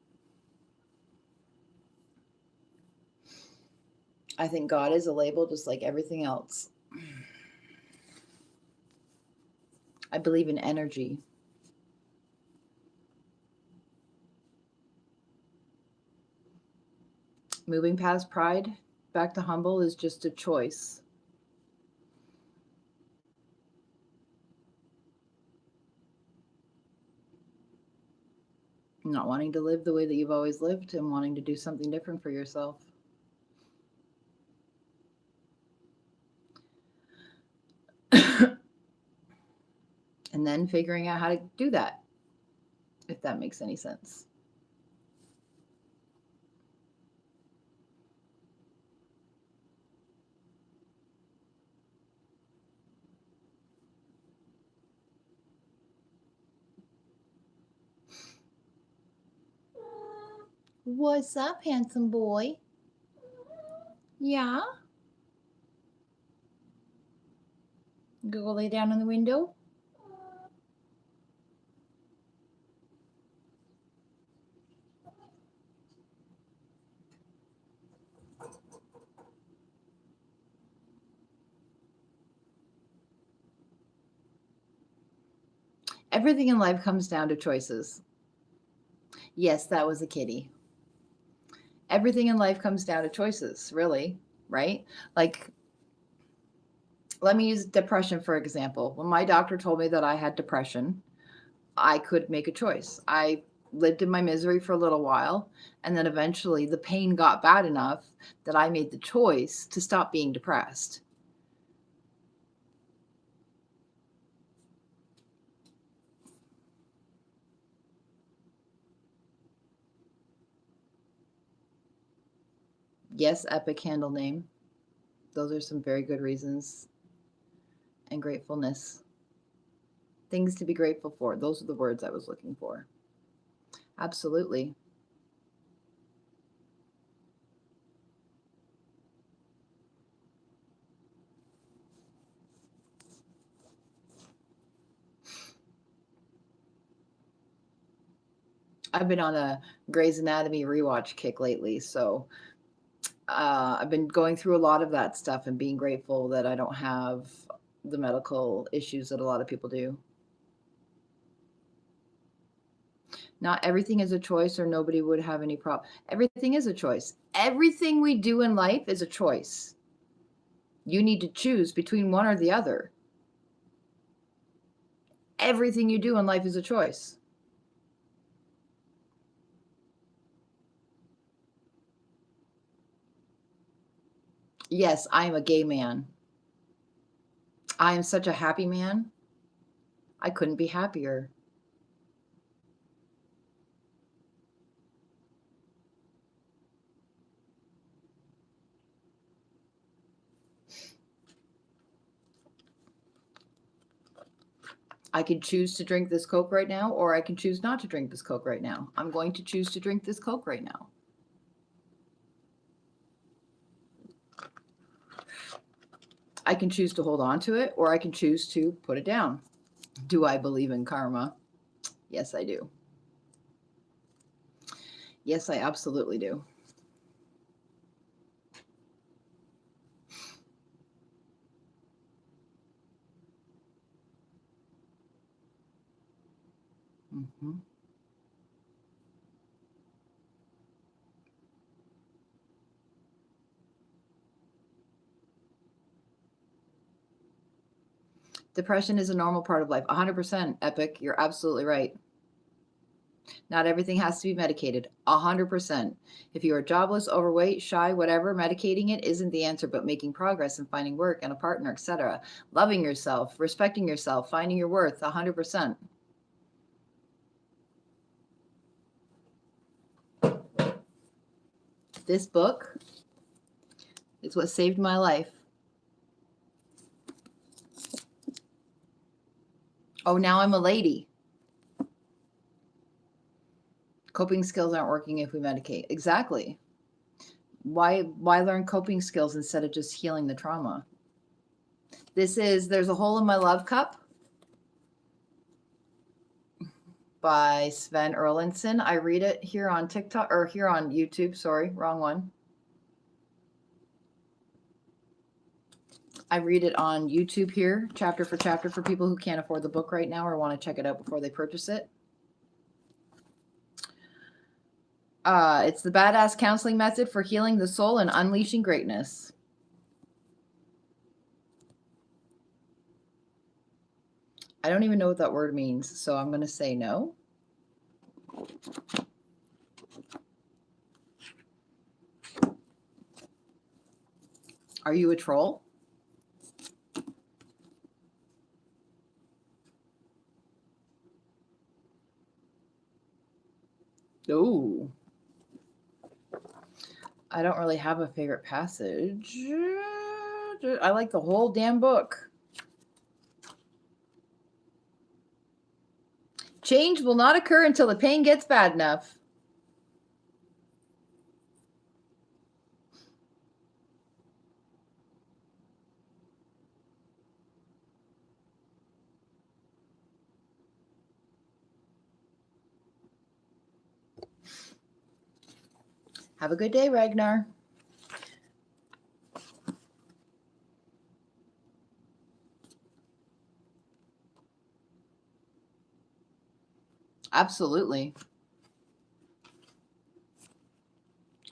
I think God is a label just like everything else. I believe in energy. Moving past pride back to humble is just a choice. Not wanting to live the way that you've always lived and wanting to do something different for yourself. And then figuring out how to do that, if that makes any sense. What's up, handsome boy? Yeah? Go lay down in the window? Everything in life comes down to choices. Yes, that was a kitty. Everything in life comes down to choices, really, right? Like, let me use depression for example. When my doctor told me that I had depression, I could make a choice. I lived in my misery for a little while, and then eventually the pain got bad enough that I made the choice to stop being depressed. Yes, epic handle name. Those are some very good reasons. And gratefulness. Things to be grateful for. Those are the words I was looking for. Absolutely. I've been on a Grey's Anatomy rewatch kick lately, so I've been going through a lot of that stuff and being grateful that I don't have the medical issues that a lot of people do. Not everything is a choice, or nobody would have any problem. Everything is a choice. Everything we do in life is a choice. You need to choose between one or the other. Everything you do in life is a choice. Yes, I am a gay man. I am such a happy man. I couldn't be happier. I can choose to drink this Coke right now, or I can choose not to drink this Coke right now. I'm going to choose to drink this Coke right now. I can choose to hold on to it, or I can choose to put it down. Do I believe in karma? Yes, I do. Yes, I absolutely do. Mm-hmm. Depression is a normal part of life. 100%, Epic. You're absolutely right. Not everything has to be medicated. 100%. If you are jobless, overweight, shy, whatever, medicating it isn't the answer, but making progress and finding work and a partner, etc. Loving yourself, respecting yourself, finding your worth. 100%. This book is what saved my life. Oh, now I'm a lady. Coping skills aren't working if we medicate. Exactly. Why learn coping skills instead of just healing the trauma? There's a Hole in My Love Cup by Sven Erlandson. I read it here on TikTok or here on YouTube. Sorry, wrong one. I read it on YouTube here, chapter for chapter, for people who can't afford the book right now or want to check it out before they purchase it. It's the badass counseling method for healing the soul and unleashing greatness. I don't even know what that word means, so I'm going to say no. Are you a troll? Oh. I don't really have a favorite passage. I like the whole damn book. Change will not occur until the pain gets bad enough. Have a good day, Ragnar. Absolutely.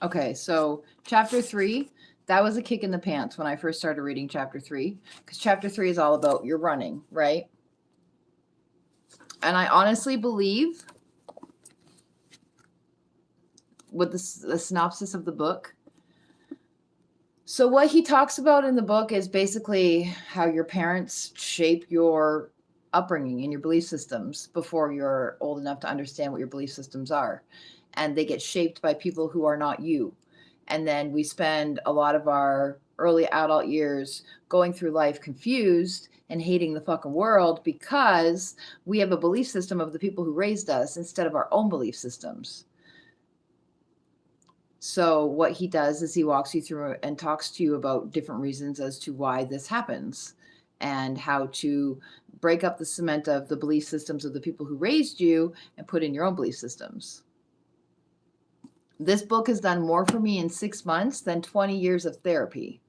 Okay, so chapter 3, that was a kick in the pants when I first started reading chapter 3, because chapter 3 is all about your running, right? And I honestly believe, with the synopsis of the book, so what he talks about in the book is basically how your parents shape your upbringing and your belief systems before you're old enough to understand what your belief systems are. And they get shaped by people who are not you. And then we spend a lot of our early adult years going through life confused and hating the fucking world because we have a belief system of the people who raised us instead of our own belief systems. So what he does is he walks you through and talks to you about different reasons as to why this happens and how to break up the cement of the belief systems of the people who raised you and put in your own belief systems. This book has done more for me in 6 months than 20 years of therapy.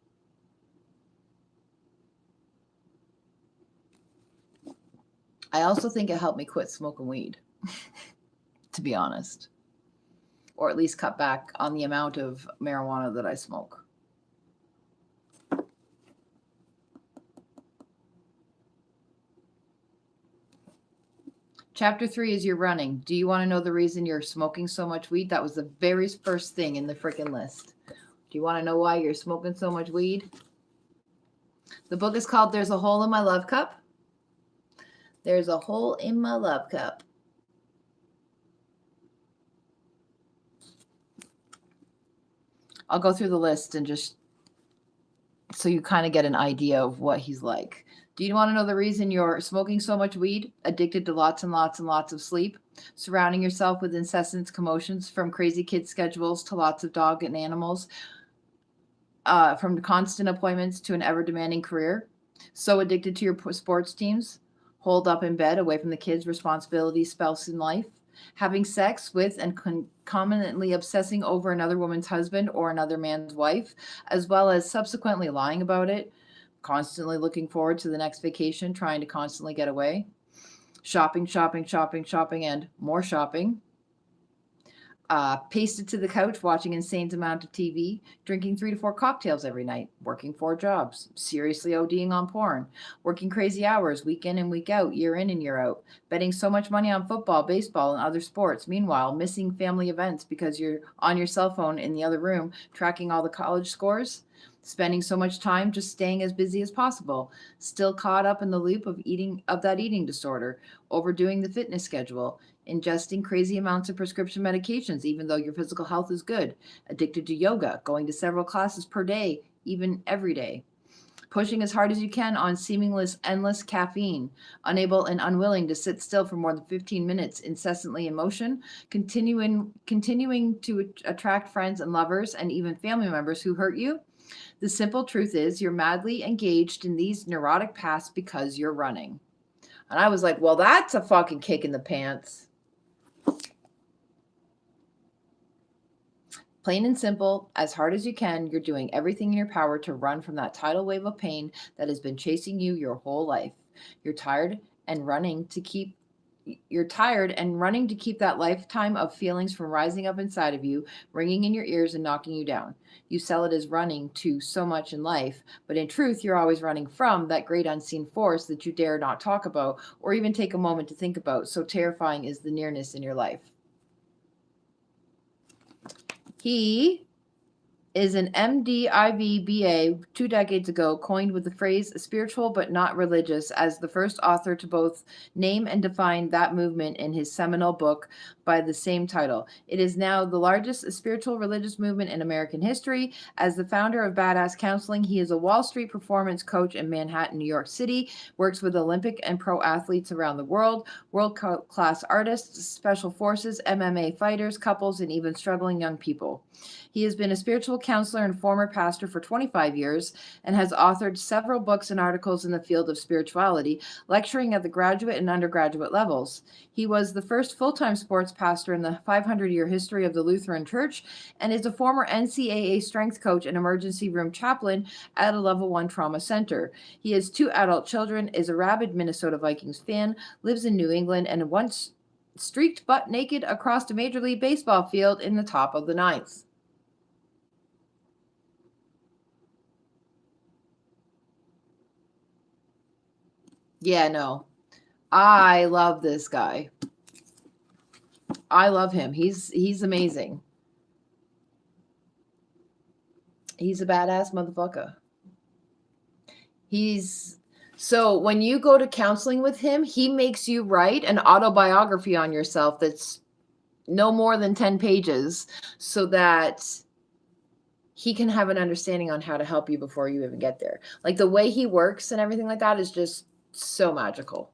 I also think it helped me quit smoking weed, to be honest. Or at least cut back on the amount of marijuana that I smoke. Chapter 3 is your running. Do you want to know the reason you're smoking so much weed? That was the very first thing in the freaking list. Do you want to know why you're smoking so much weed? The book is called There's a Hole in My Love Cup. There's a hole in my love cup. I'll go through the list and just so you kind of get an idea of what he's like. Do you want to know the reason you're smoking so much weed? Addicted to lots and lots and lots of sleep? Surrounding yourself with incessant commotions from crazy kid schedules to lots of dog and animals? From constant appointments to an ever-demanding career? So addicted to your sports teams? Holed up in bed away from the kids' responsibilities, spouse, and life? Having sex with and concomitantly obsessing over another woman's husband or another man's wife, as well as subsequently lying about it, constantly looking forward to the next vacation, trying to constantly get away, shopping, and more shopping, pasted to the couch, watching insane amount of TV, drinking 3 to 4 cocktails every night, working 4 jobs, seriously ODing on porn, working crazy hours week in and week out, year in and year out, betting so much money on football, baseball, and other sports. Meanwhile, missing family events because you're on your cell phone in the other room tracking all the college scores, spending so much time just staying as busy as possible, still caught up in the loop of that eating disorder, overdoing the fitness schedule, ingesting crazy amounts of prescription medications even though your physical health is good, addicted to yoga, going to several classes per day, even every day, pushing as hard as you can on seamless endless caffeine, unable and unwilling to sit still for more than 15 minutes, incessantly in motion, continuing to attract friends and lovers and even family members who hurt you. The simple truth is you're madly engaged in these neurotic paths because you're running. And I was like, well, that's a fucking kick in the pants. Plain and simple, as hard as you can, you're doing everything in your power to run from that tidal wave of pain that has been chasing you your whole life. You're tired and running to keep that lifetime of feelings from rising up inside of you, ringing in your ears and knocking you down. You sell it as running to so much in life, but in truth, you're always running from that great unseen force that you dare not talk about or even take a moment to think about. So terrifying is the nearness in your life. He is an MDiv BA 2 decades ago, coined with the phrase spiritual but not religious as the first author to both name and define that movement in his seminal book by the same title. It is now the largest spiritual religious movement in American history. As the founder of Badass Counseling, he is a Wall Street performance coach in Manhattan, New York City, works with Olympic and pro athletes around the world, world-class artists, special forces, MMA fighters, couples, and even struggling young people. He has been a spiritual counselor and former pastor for 25 years and has authored several books and articles in the field of spirituality, lecturing at the graduate and undergraduate levels. He was the first full-time sports pastor in the 500-year history of the Lutheran Church and is a former NCAA strength coach and emergency room chaplain at a level 1 trauma center. He has 2 adult children, is a rabid Minnesota Vikings fan, lives in New England, and once streaked butt naked across a Major League Baseball field in the top of the 9th. Yeah, no. I love this guy. I love him. He's amazing. He's a badass motherfucker. So when you go to counseling with him, he makes you write an autobiography on yourself that's no more than 10 pages so that he can have an understanding on how to help you before you even get there. Like the way he works and everything like that is just so magical.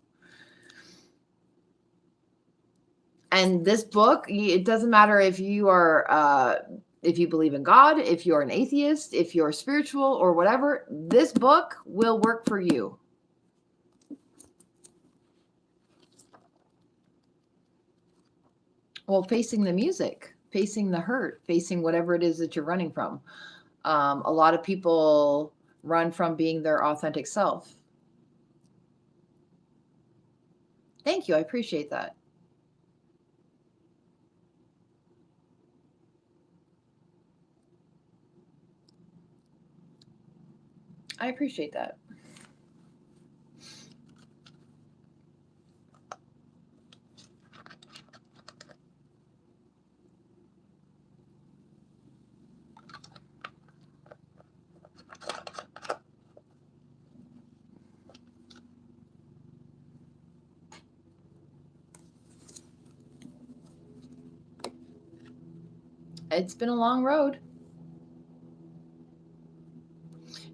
And this book, it doesn't matter if you are, if you believe in God, if you're an atheist, if you're spiritual or whatever, this book will work for you. Well, facing the music, facing the hurt, facing whatever it is that you're running from. A lot of people run from being their authentic self. Thank you. I appreciate that. I appreciate that. It's been a long road.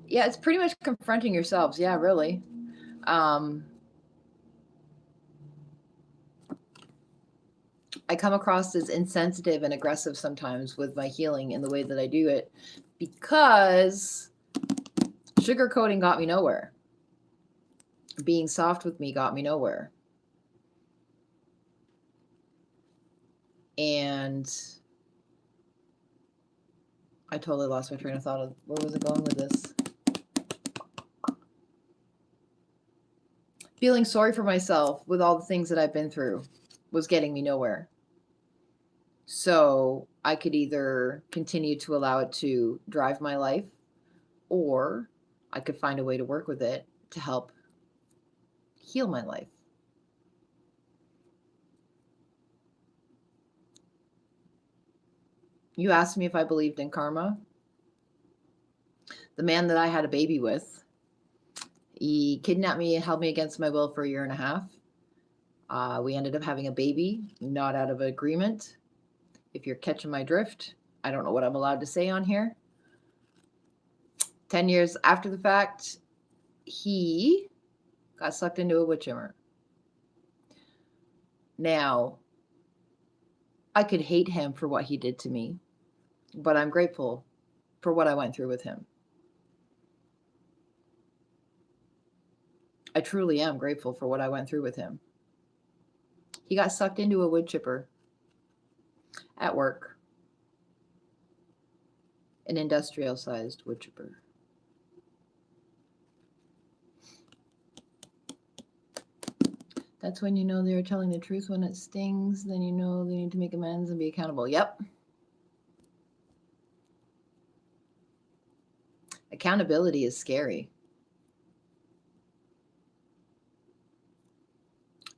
Yeah, it's pretty much confronting yourselves. Yeah, really. I come across as insensitive and aggressive sometimes with my healing in the way that I do it because sugarcoating got me nowhere. Being soft with me got me nowhere. And I totally lost my train of thought. Where was I going with this? Feeling sorry for myself with all the things that I've been through was getting me nowhere. So I could either continue to allow it to drive my life, or I could find a way to work with it to help heal my life. You asked me if I believed in karma. the man that I had a baby with, he kidnapped me and held me against my will for 1.5 years. We ended up having a baby, not out of agreement. If you're catching my drift, I don't know what I'm allowed to say on here. 10 years after the fact, he got sucked into a wood chipper. Now, I could hate him for what he did to me, but I'm grateful for what I went through with him. I truly am grateful for what I went through with him. He got sucked into a wood chipper at work, an industrial sized wood chipper. That's when you know they're telling the truth. When it stings, then you know they need to make amends and be accountable. Yep. Accountability is scary,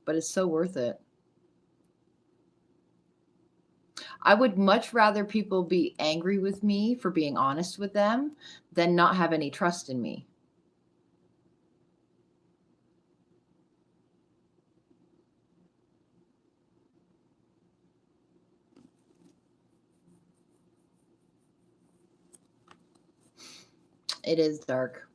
but it's so worth it. I would much rather people be angry with me for being honest with them than not have any trust in me. It is dark.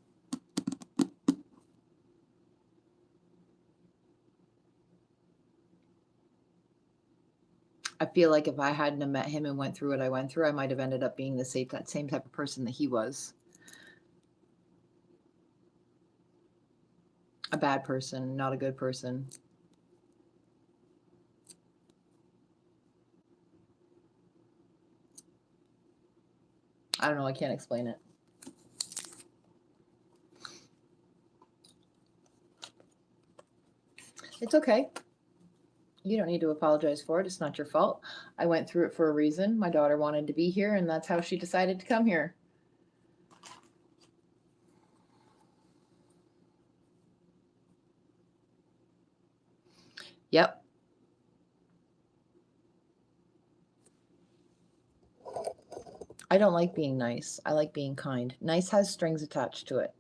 I feel like if I hadn't met him and went through what I went through, I might have ended up being the same type of person that he was. A bad person, not a good person. I don't know. I can't explain it. It's okay. You don't need to apologize for it. It's not your fault. I went through it for a reason. My daughter wanted to be here, and that's how she decided to come here. Yep. I don't like being nice. I like being kind. Nice has strings attached to it.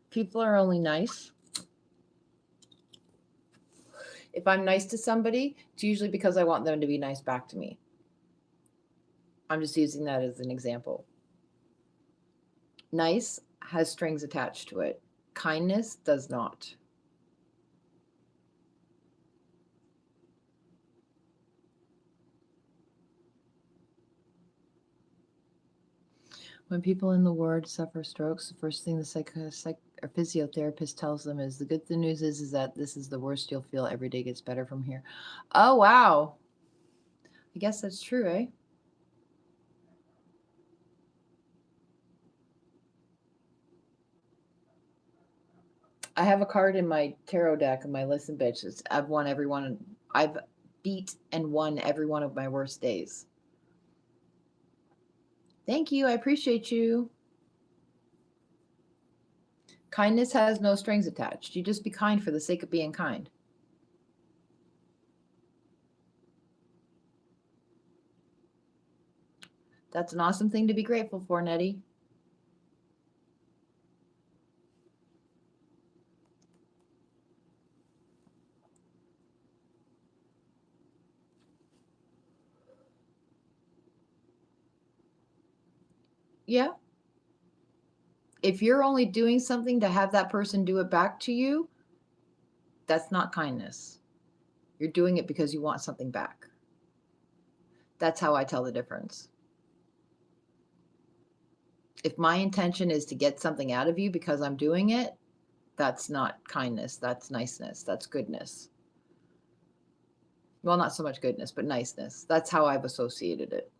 People are only nice. If I'm nice to somebody, it's usually because I want them to be nice back to me. I'm just using that as an example. Nice has strings attached to it. Kindness does not. When people in the ward suffer strokes, the first thing the physiotherapist tells them is the good news is that this is the worst you'll feel. Every day gets better from here. Oh, wow. I guess that's true, eh? I have a card in my tarot deck in my listen bitch. I've beat and won every one of my worst days. Thank you. I appreciate you. Kindness has no strings attached. You just be kind for the sake of being kind. That's an awesome thing to be grateful for, Nettie. Yeah. If you're only doing something to have that person do it back to you, that's not kindness. You're doing it because you want something back. That's how I tell the difference. If my intention is to get something out of you because I'm doing it, that's not kindness. That's niceness. That's goodness. Well, not so much goodness, but niceness. That's how I've associated it.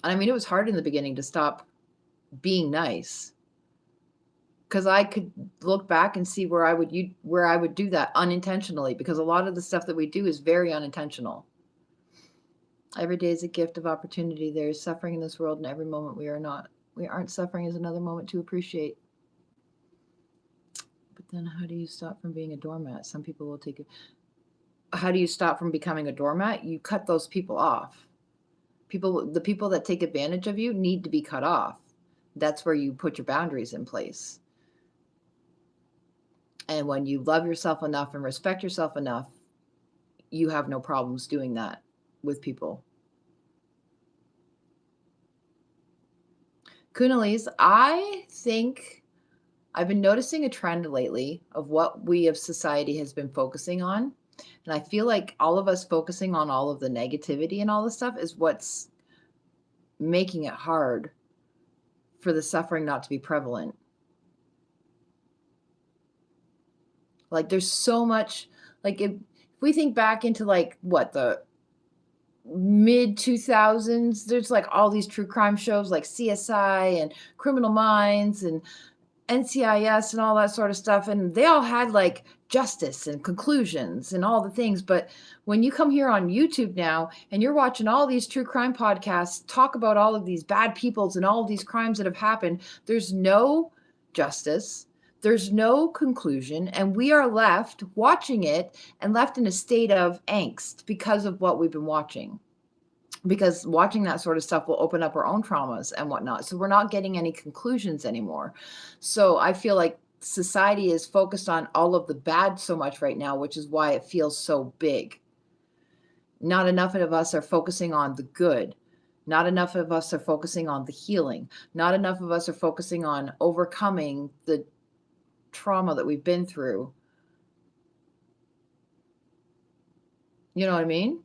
And I mean, it was hard in the beginning to stop being nice, because I could look back and see where I would do that unintentionally, because a lot of the stuff that we do is very unintentional. Every day is a gift of opportunity. There is suffering in this world, and every moment we aren't suffering is another moment to appreciate. But then how do you stop from being a doormat? Some people will take it. how do you stop from becoming a doormat? You cut those people off. The people that take advantage of you need to be cut off. That's where you put your boundaries in place. And when you love yourself enough and respect yourself enough, you have no problems doing that with people. Kunalis, I think I've been noticing a trend lately of what we of society has been focusing on. And I feel like all of us focusing on all of the negativity and all this stuff is what's making it hard for the suffering not to be prevalent. Like there's so much, like if we think back into like what the mid 2000s, there's like all these true crime shows like CSI and Criminal Minds and NCIS and all that sort of stuff. And they all had like justice and conclusions and all the things. But when you come here on YouTube now and you're watching all these true crime podcasts talk about all of these bad peoples and all of these crimes that have happened, there's no justice. There's no conclusion. And we are left watching it and left in a state of angst because of what we've been watching. Because watching that sort of stuff will open up our own traumas and whatnot. So we're not getting any conclusions anymore. So I feel like society is focused on all of the bad so much right now, which is why it feels so big. Not enough of us are focusing on the good. Not enough of us are focusing on the healing. Not enough of us are focusing on overcoming the trauma that we've been through. You know what I mean?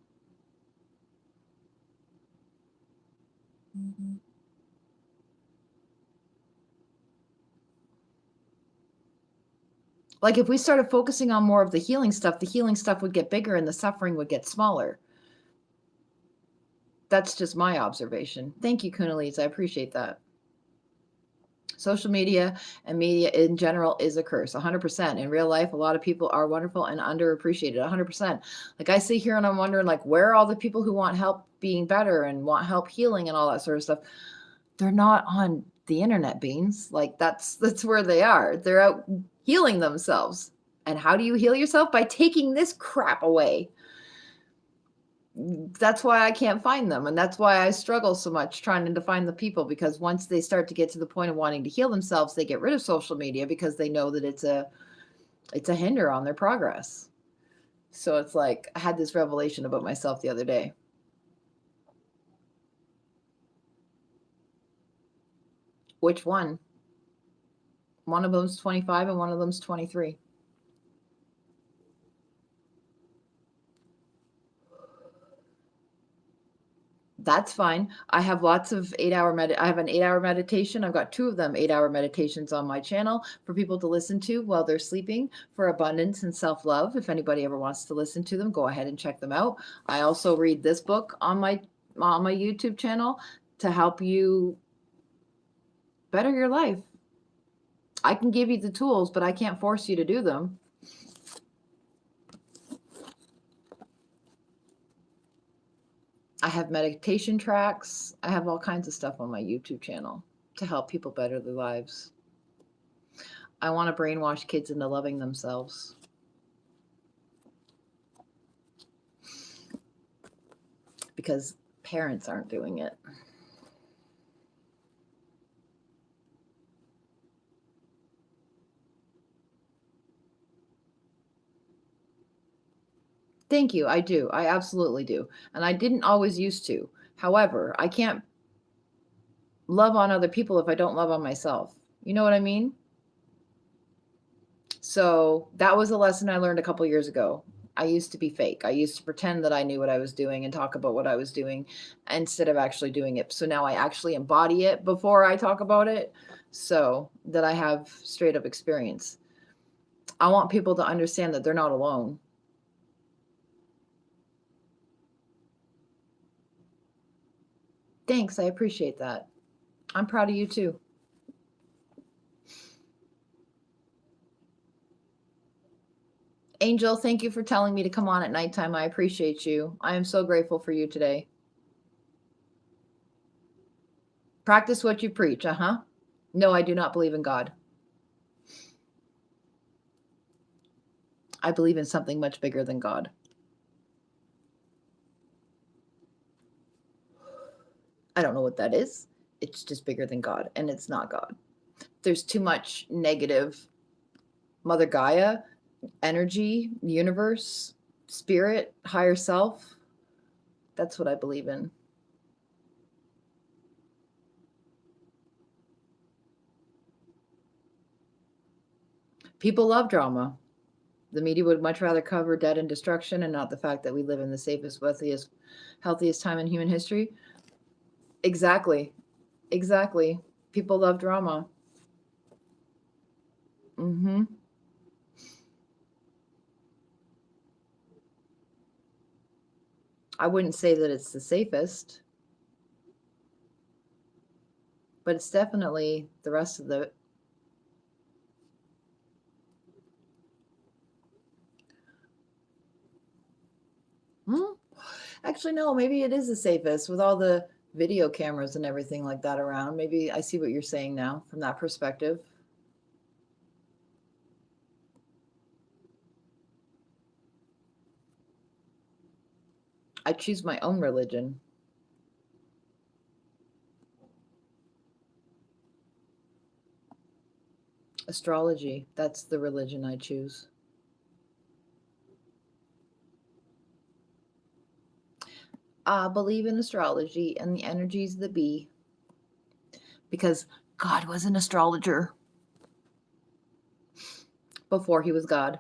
Like if we started focusing on more of the healing stuff would get bigger and the suffering would get smaller. That's just my observation. Thank you, Kunalis. I appreciate that. Social media and media in general is a curse, 100%. In real life, a lot of people are wonderful and underappreciated, 100%. Like I sit here and I'm wondering, like, where are all the people who want help being better and want help healing and all that sort of stuff? They're not on the internet, beans. Like that's where they are. They're out healing themselves. And how do you heal yourself? By taking this crap away. That's why I can't find them. And that's why I struggle so much trying to find the people, because once they start to get to the point of wanting to heal themselves, they get rid of social media because they know that it's a hinder on their progress. So it's like I had this revelation about myself the other day. Which one? One of them's 25 and one of them's 23. That's fine. I have lots of 8-hour I have an 8-hour meditation. I've got 2 of them 8-hour meditations on my channel for people to listen to while they're sleeping for abundance and self-love. If anybody ever wants to listen to them, go ahead and check them out. I also read this book on my YouTube channel to help you better your life. I can give you the tools, but I can't force you to do them. I have meditation tracks. I have all kinds of stuff on my YouTube channel to help people better their lives. I want to brainwash kids into loving themselves. Because parents aren't doing it. Thank you. I do. I absolutely do. And I didn't always used to. However, I can't love on other people if I don't love on myself. You know what I mean? So that was a lesson I learned a couple years ago. I used to be fake. I used to pretend that I knew what I was doing and talk about what I was doing instead of actually doing it. So now I actually embody it before I talk about it so that I have straight up experience. I want people to understand that they're not alone. Thanks. I appreciate that. I'm proud of you too. Angel, thank you for telling me to come on at nighttime. I appreciate you. I am so grateful for you today. Practice what you preach. No, I do not believe in God. I believe in something much bigger than God. I don't know what that is. It's just bigger than God, and it's not God. There's too much negative Mother Gaia, energy, universe, spirit, higher self. That's what I believe in. People love drama. The media would much rather cover death and destruction and not the fact that we live in the safest, wealthiest, healthiest time in human history. Exactly. Exactly. People love drama. Mm-hmm. I wouldn't say that it's the safest, but it's definitely the rest of the. Hmm? Actually, no, maybe it is the safest with all the video cameras and everything like that around. Maybe I see what you're saying now from that perspective. I choose my own religion. Astrology, that's the religion I choose. I believe in astrology and the energies that be because God was an astrologer before he was God.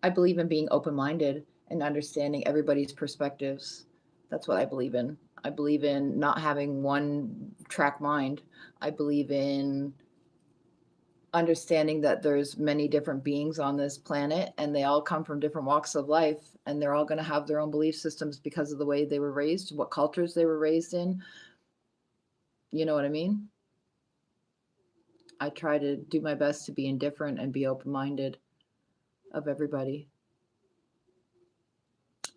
I believe in being open minded and understanding everybody's perspectives. That's what I believe in. I believe in not having one track mind. I believe in understanding that there's many different beings on this planet and they all come from different walks of life and they're all going to have their own belief systems because of the way they were raised, what cultures they were raised in. You know what I mean? I try to do my best to be indifferent and be open minded of everybody.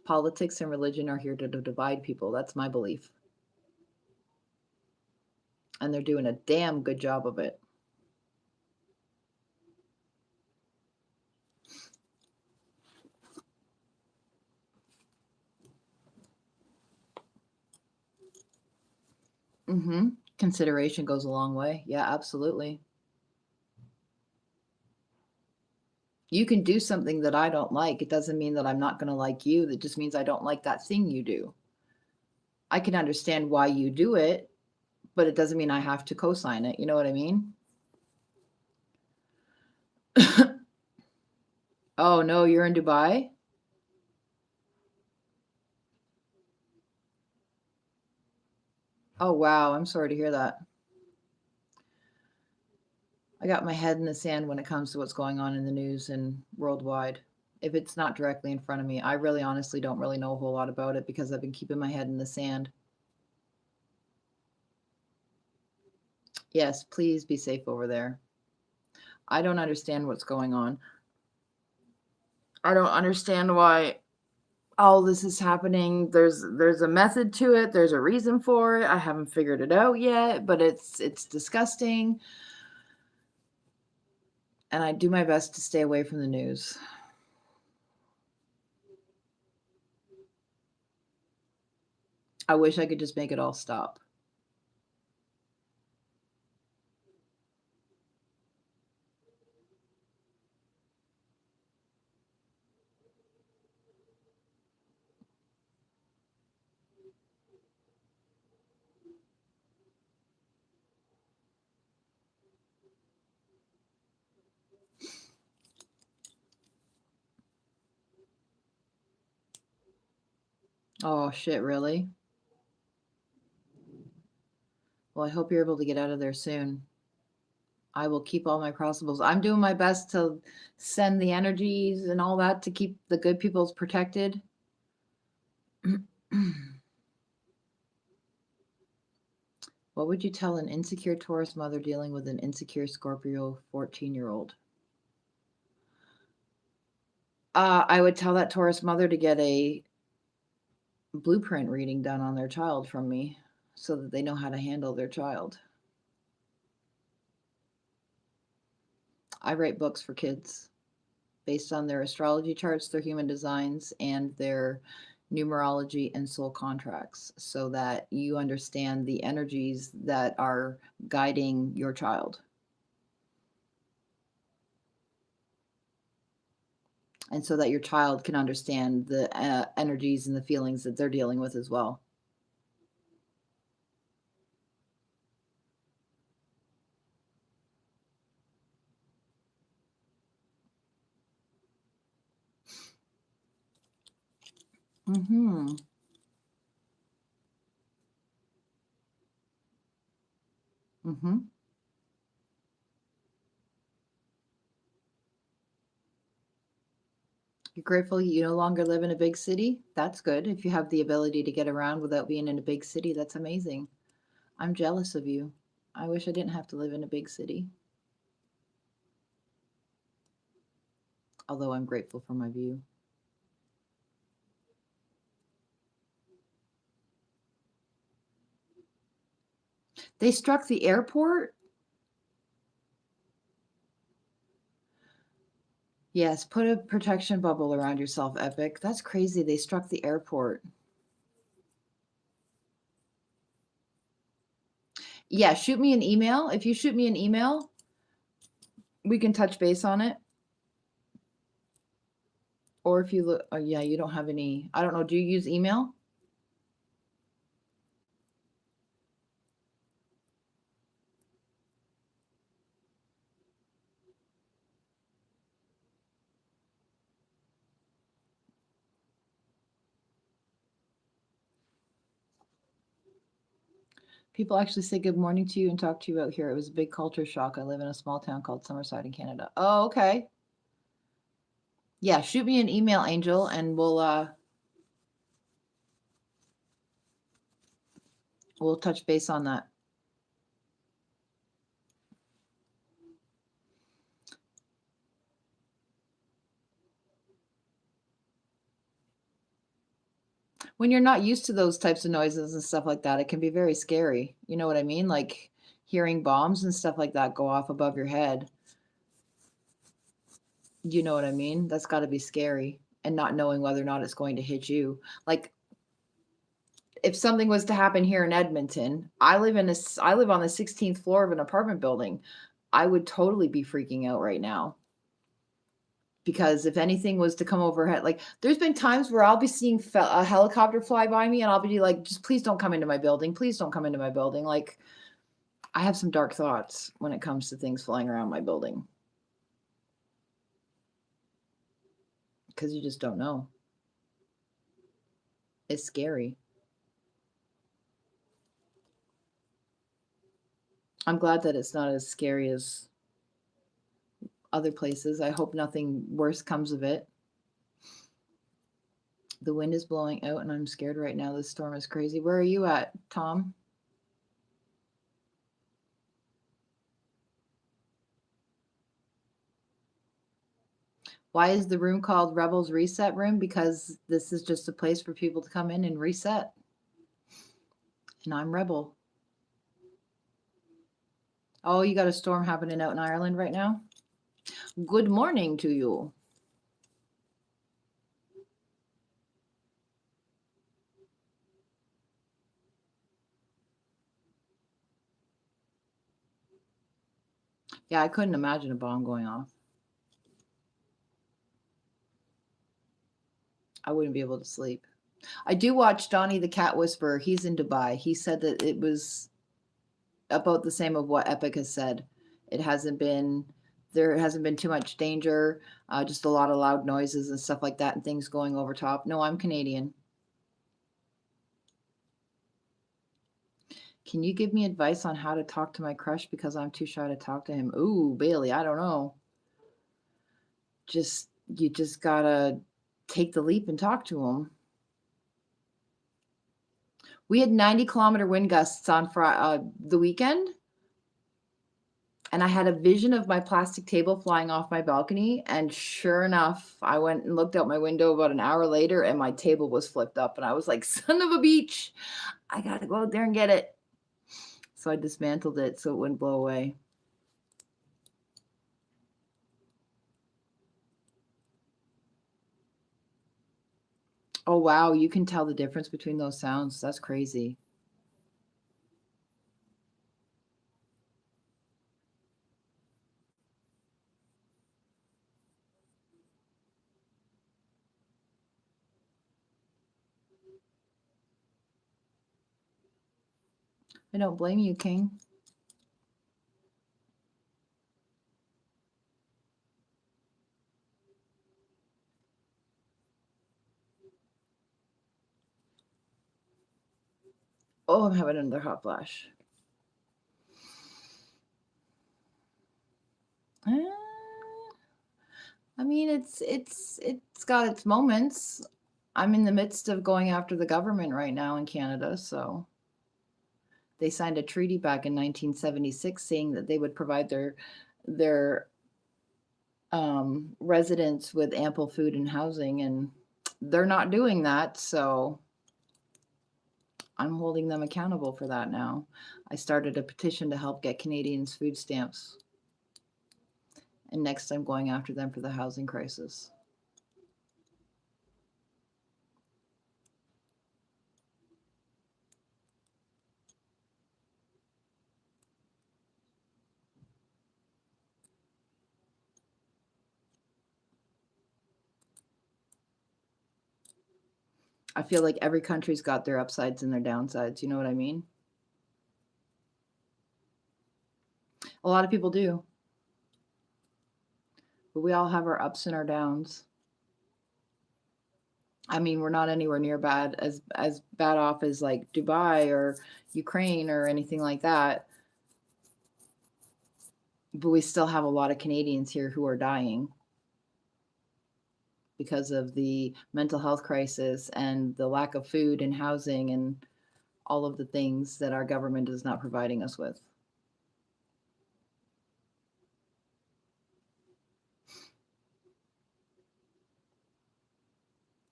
Politics and religion are here to divide people. That's my belief. And they're doing a damn good job of it. Mm-hmm. Consideration goes a long way. Yeah, absolutely. You can do something that I don't like. It doesn't mean that I'm not going to like you. That just means I don't like that thing you do. I can understand why you do it, but it doesn't mean I have to co-sign it. You know what I mean? Oh, no, you're in Dubai? Oh, wow. I'm sorry to hear that. I got my head in the sand when it comes to what's going on in the news and worldwide. If it's not directly in front of me, I really honestly don't really know a whole lot about it because I've been keeping my head in the sand. Yes, please be safe over there. I don't understand what's going on. I don't understand why all this is happening. There's a method to it. There's a reason for it. I haven't figured it out yet, but it's disgusting. And I do my best to stay away from the news. I wish I could just make it all stop. Oh shit, really? Well, I hope you're able to get out of there soon. I will keep all my crossbows. I'm doing my best to send the energies and all that to keep the good peoples protected. What would you tell an insecure Taurus mother dealing with an insecure Scorpio 14-year-old? I would tell that Taurus mother to get a blueprint reading done on their child from me so that they know how to handle their child. I write books for kids based on their astrology charts, their human designs, and their numerology and soul contracts so that you understand the energies that are guiding your child. And so that your child can understand the energies and the feelings that they're dealing with as well. Mm-hmm. Mm-hmm. You're grateful you no longer live in a big city? That's good. If you have the ability to get around without being in a big city, that's amazing. I'm jealous of you. I wish I didn't have to live in a big city. Although I'm grateful for my view. They struck the airport? Yes, put a protection bubble around yourself, Epic. That's crazy. They struck the airport. Yeah, shoot me an email. If you shoot me an email, we can touch base on it. Or if you look, oh, yeah, you don't have any, I don't know, do you use email? People actually say good morning to you and talk to you out here. It was a big culture shock. I live in a small town called Summerside in Canada. Oh, okay. Yeah, shoot me an email, Angel, and we'll touch base on that. When you're not used to those types of noises and stuff like that, it can be very scary. You know what I mean? Like hearing bombs and stuff like that go off above your head. You know what I mean? That's got to be scary. And not knowing whether or not it's going to hit you. Like if something was to happen here in Edmonton, I live on the 16th floor of an apartment building. I would totally be freaking out right now. Because if anything was to come overhead, like there's been times where I'll be seeing a helicopter fly by me and I'll be like, just please don't come into my building. Please don't come into my building. Like I have some dark thoughts when it comes to things flying around my building. Because you just don't know. It's scary. I'm glad that it's not as scary as other places. I hope nothing worse comes of it. The wind is blowing out and I'm scared right now. This storm is crazy. Where are you at, Tom? Why is the room called Rebels Reset Room? Because this is just a place for people to come in and reset. And I'm Rebel. Oh, you got a storm happening out in Ireland right now? Good morning to you. Yeah, I couldn't imagine a bomb going off. I wouldn't be able to sleep. I do watch Donnie the Cat Whisperer. He's in Dubai. He said that it was about the same of what Epic has said. There hasn't been too much danger, just a lot of loud noises and stuff like that and things going over top. No, I'm Canadian. Can you give me advice on how to talk to my crush because I'm too shy to talk to him? Ooh, Bailey, I don't know. You just gotta take the leap and talk to him. We had 90-kilometer wind gusts on the weekend, and I had a vision of my plastic table flying off my balcony. And sure enough, I went and looked out my window about an hour later, and my table was flipped up. And I was like, "Son of a beach! I gotta go out there and get it." So I dismantled it so it wouldn't blow away. Oh, wow. You can tell the difference between those sounds. That's crazy. I don't blame you, King. Oh, I'm having another hot flash. I mean, it's got its moments. I'm in the midst of going after the government right now in Canada, so they signed a treaty back in 1976 saying that they would provide their residents with ample food and housing, and they're not doing that. So I'm holding them accountable for that now. I started a petition to help get Canadians food stamps. And next, I'm going after them for the housing crisis. I feel like every country's got their upsides and their downsides. You know what I mean? A lot of people do. But we all have our ups and our downs. I mean, we're not anywhere near bad as bad off as like Dubai or Ukraine or anything like that. But we still have a lot of Canadians here who are dying because of the mental health crisis and the lack of food and housing and all of the things that our government is not providing us with.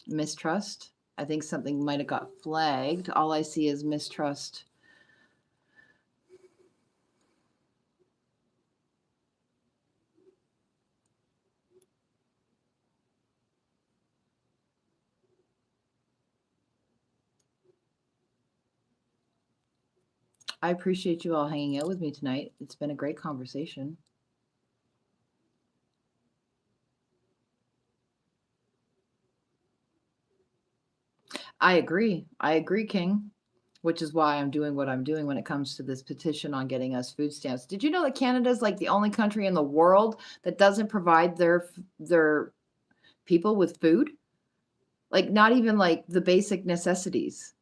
Mistrust. I think something might have got flagged. All I see is mistrust. I appreciate you all hanging out with me tonight. It's been a great conversation. I agree. I agree, King, which is why I'm doing what I'm doing when it comes to this petition on getting us food stamps. Did you know that Canada is like the only country in the world that doesn't provide their people with food? Like not even like the basic necessities,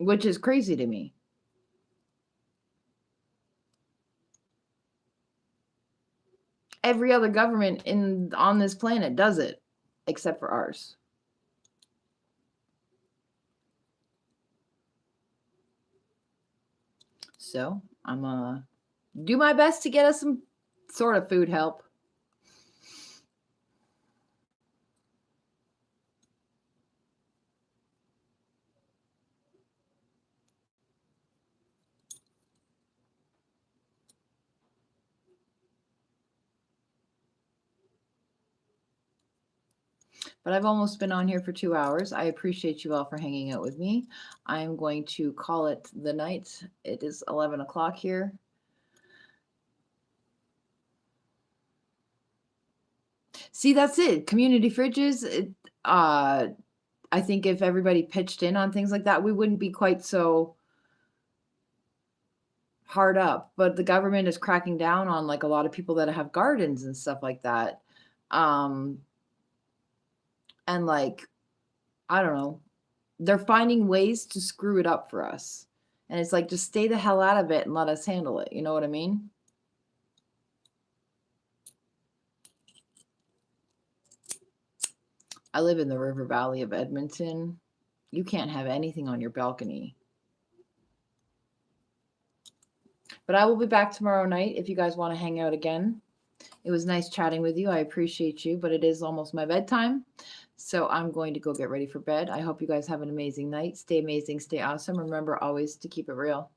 which is crazy to me. Every other government in on this planet does it except for ours. So, I'm do my best to get us some sort of food help. But I've almost been on here for 2 hours. I appreciate you all for hanging out with me. I'm going to call it the night. It is 11 o'clock here. See, that's it. Community fridges. I think if everybody pitched in on things like that, we wouldn't be quite so hard up. But the government is cracking down on like a lot of people that have gardens and stuff like that. And like, I don't know, they're finding ways to screw it up for us. And it's like, just stay the hell out of it and let us handle it. You know what I mean? I live in the River Valley of Edmonton. You can't have anything on your balcony. But I will be back tomorrow night if you guys want to hang out again. It was nice chatting with you. I appreciate you, but it is almost my bedtime. So I'm going to go get ready for bed. I hope you guys have an amazing night. Stay amazing, stay awesome. Remember always to keep it real.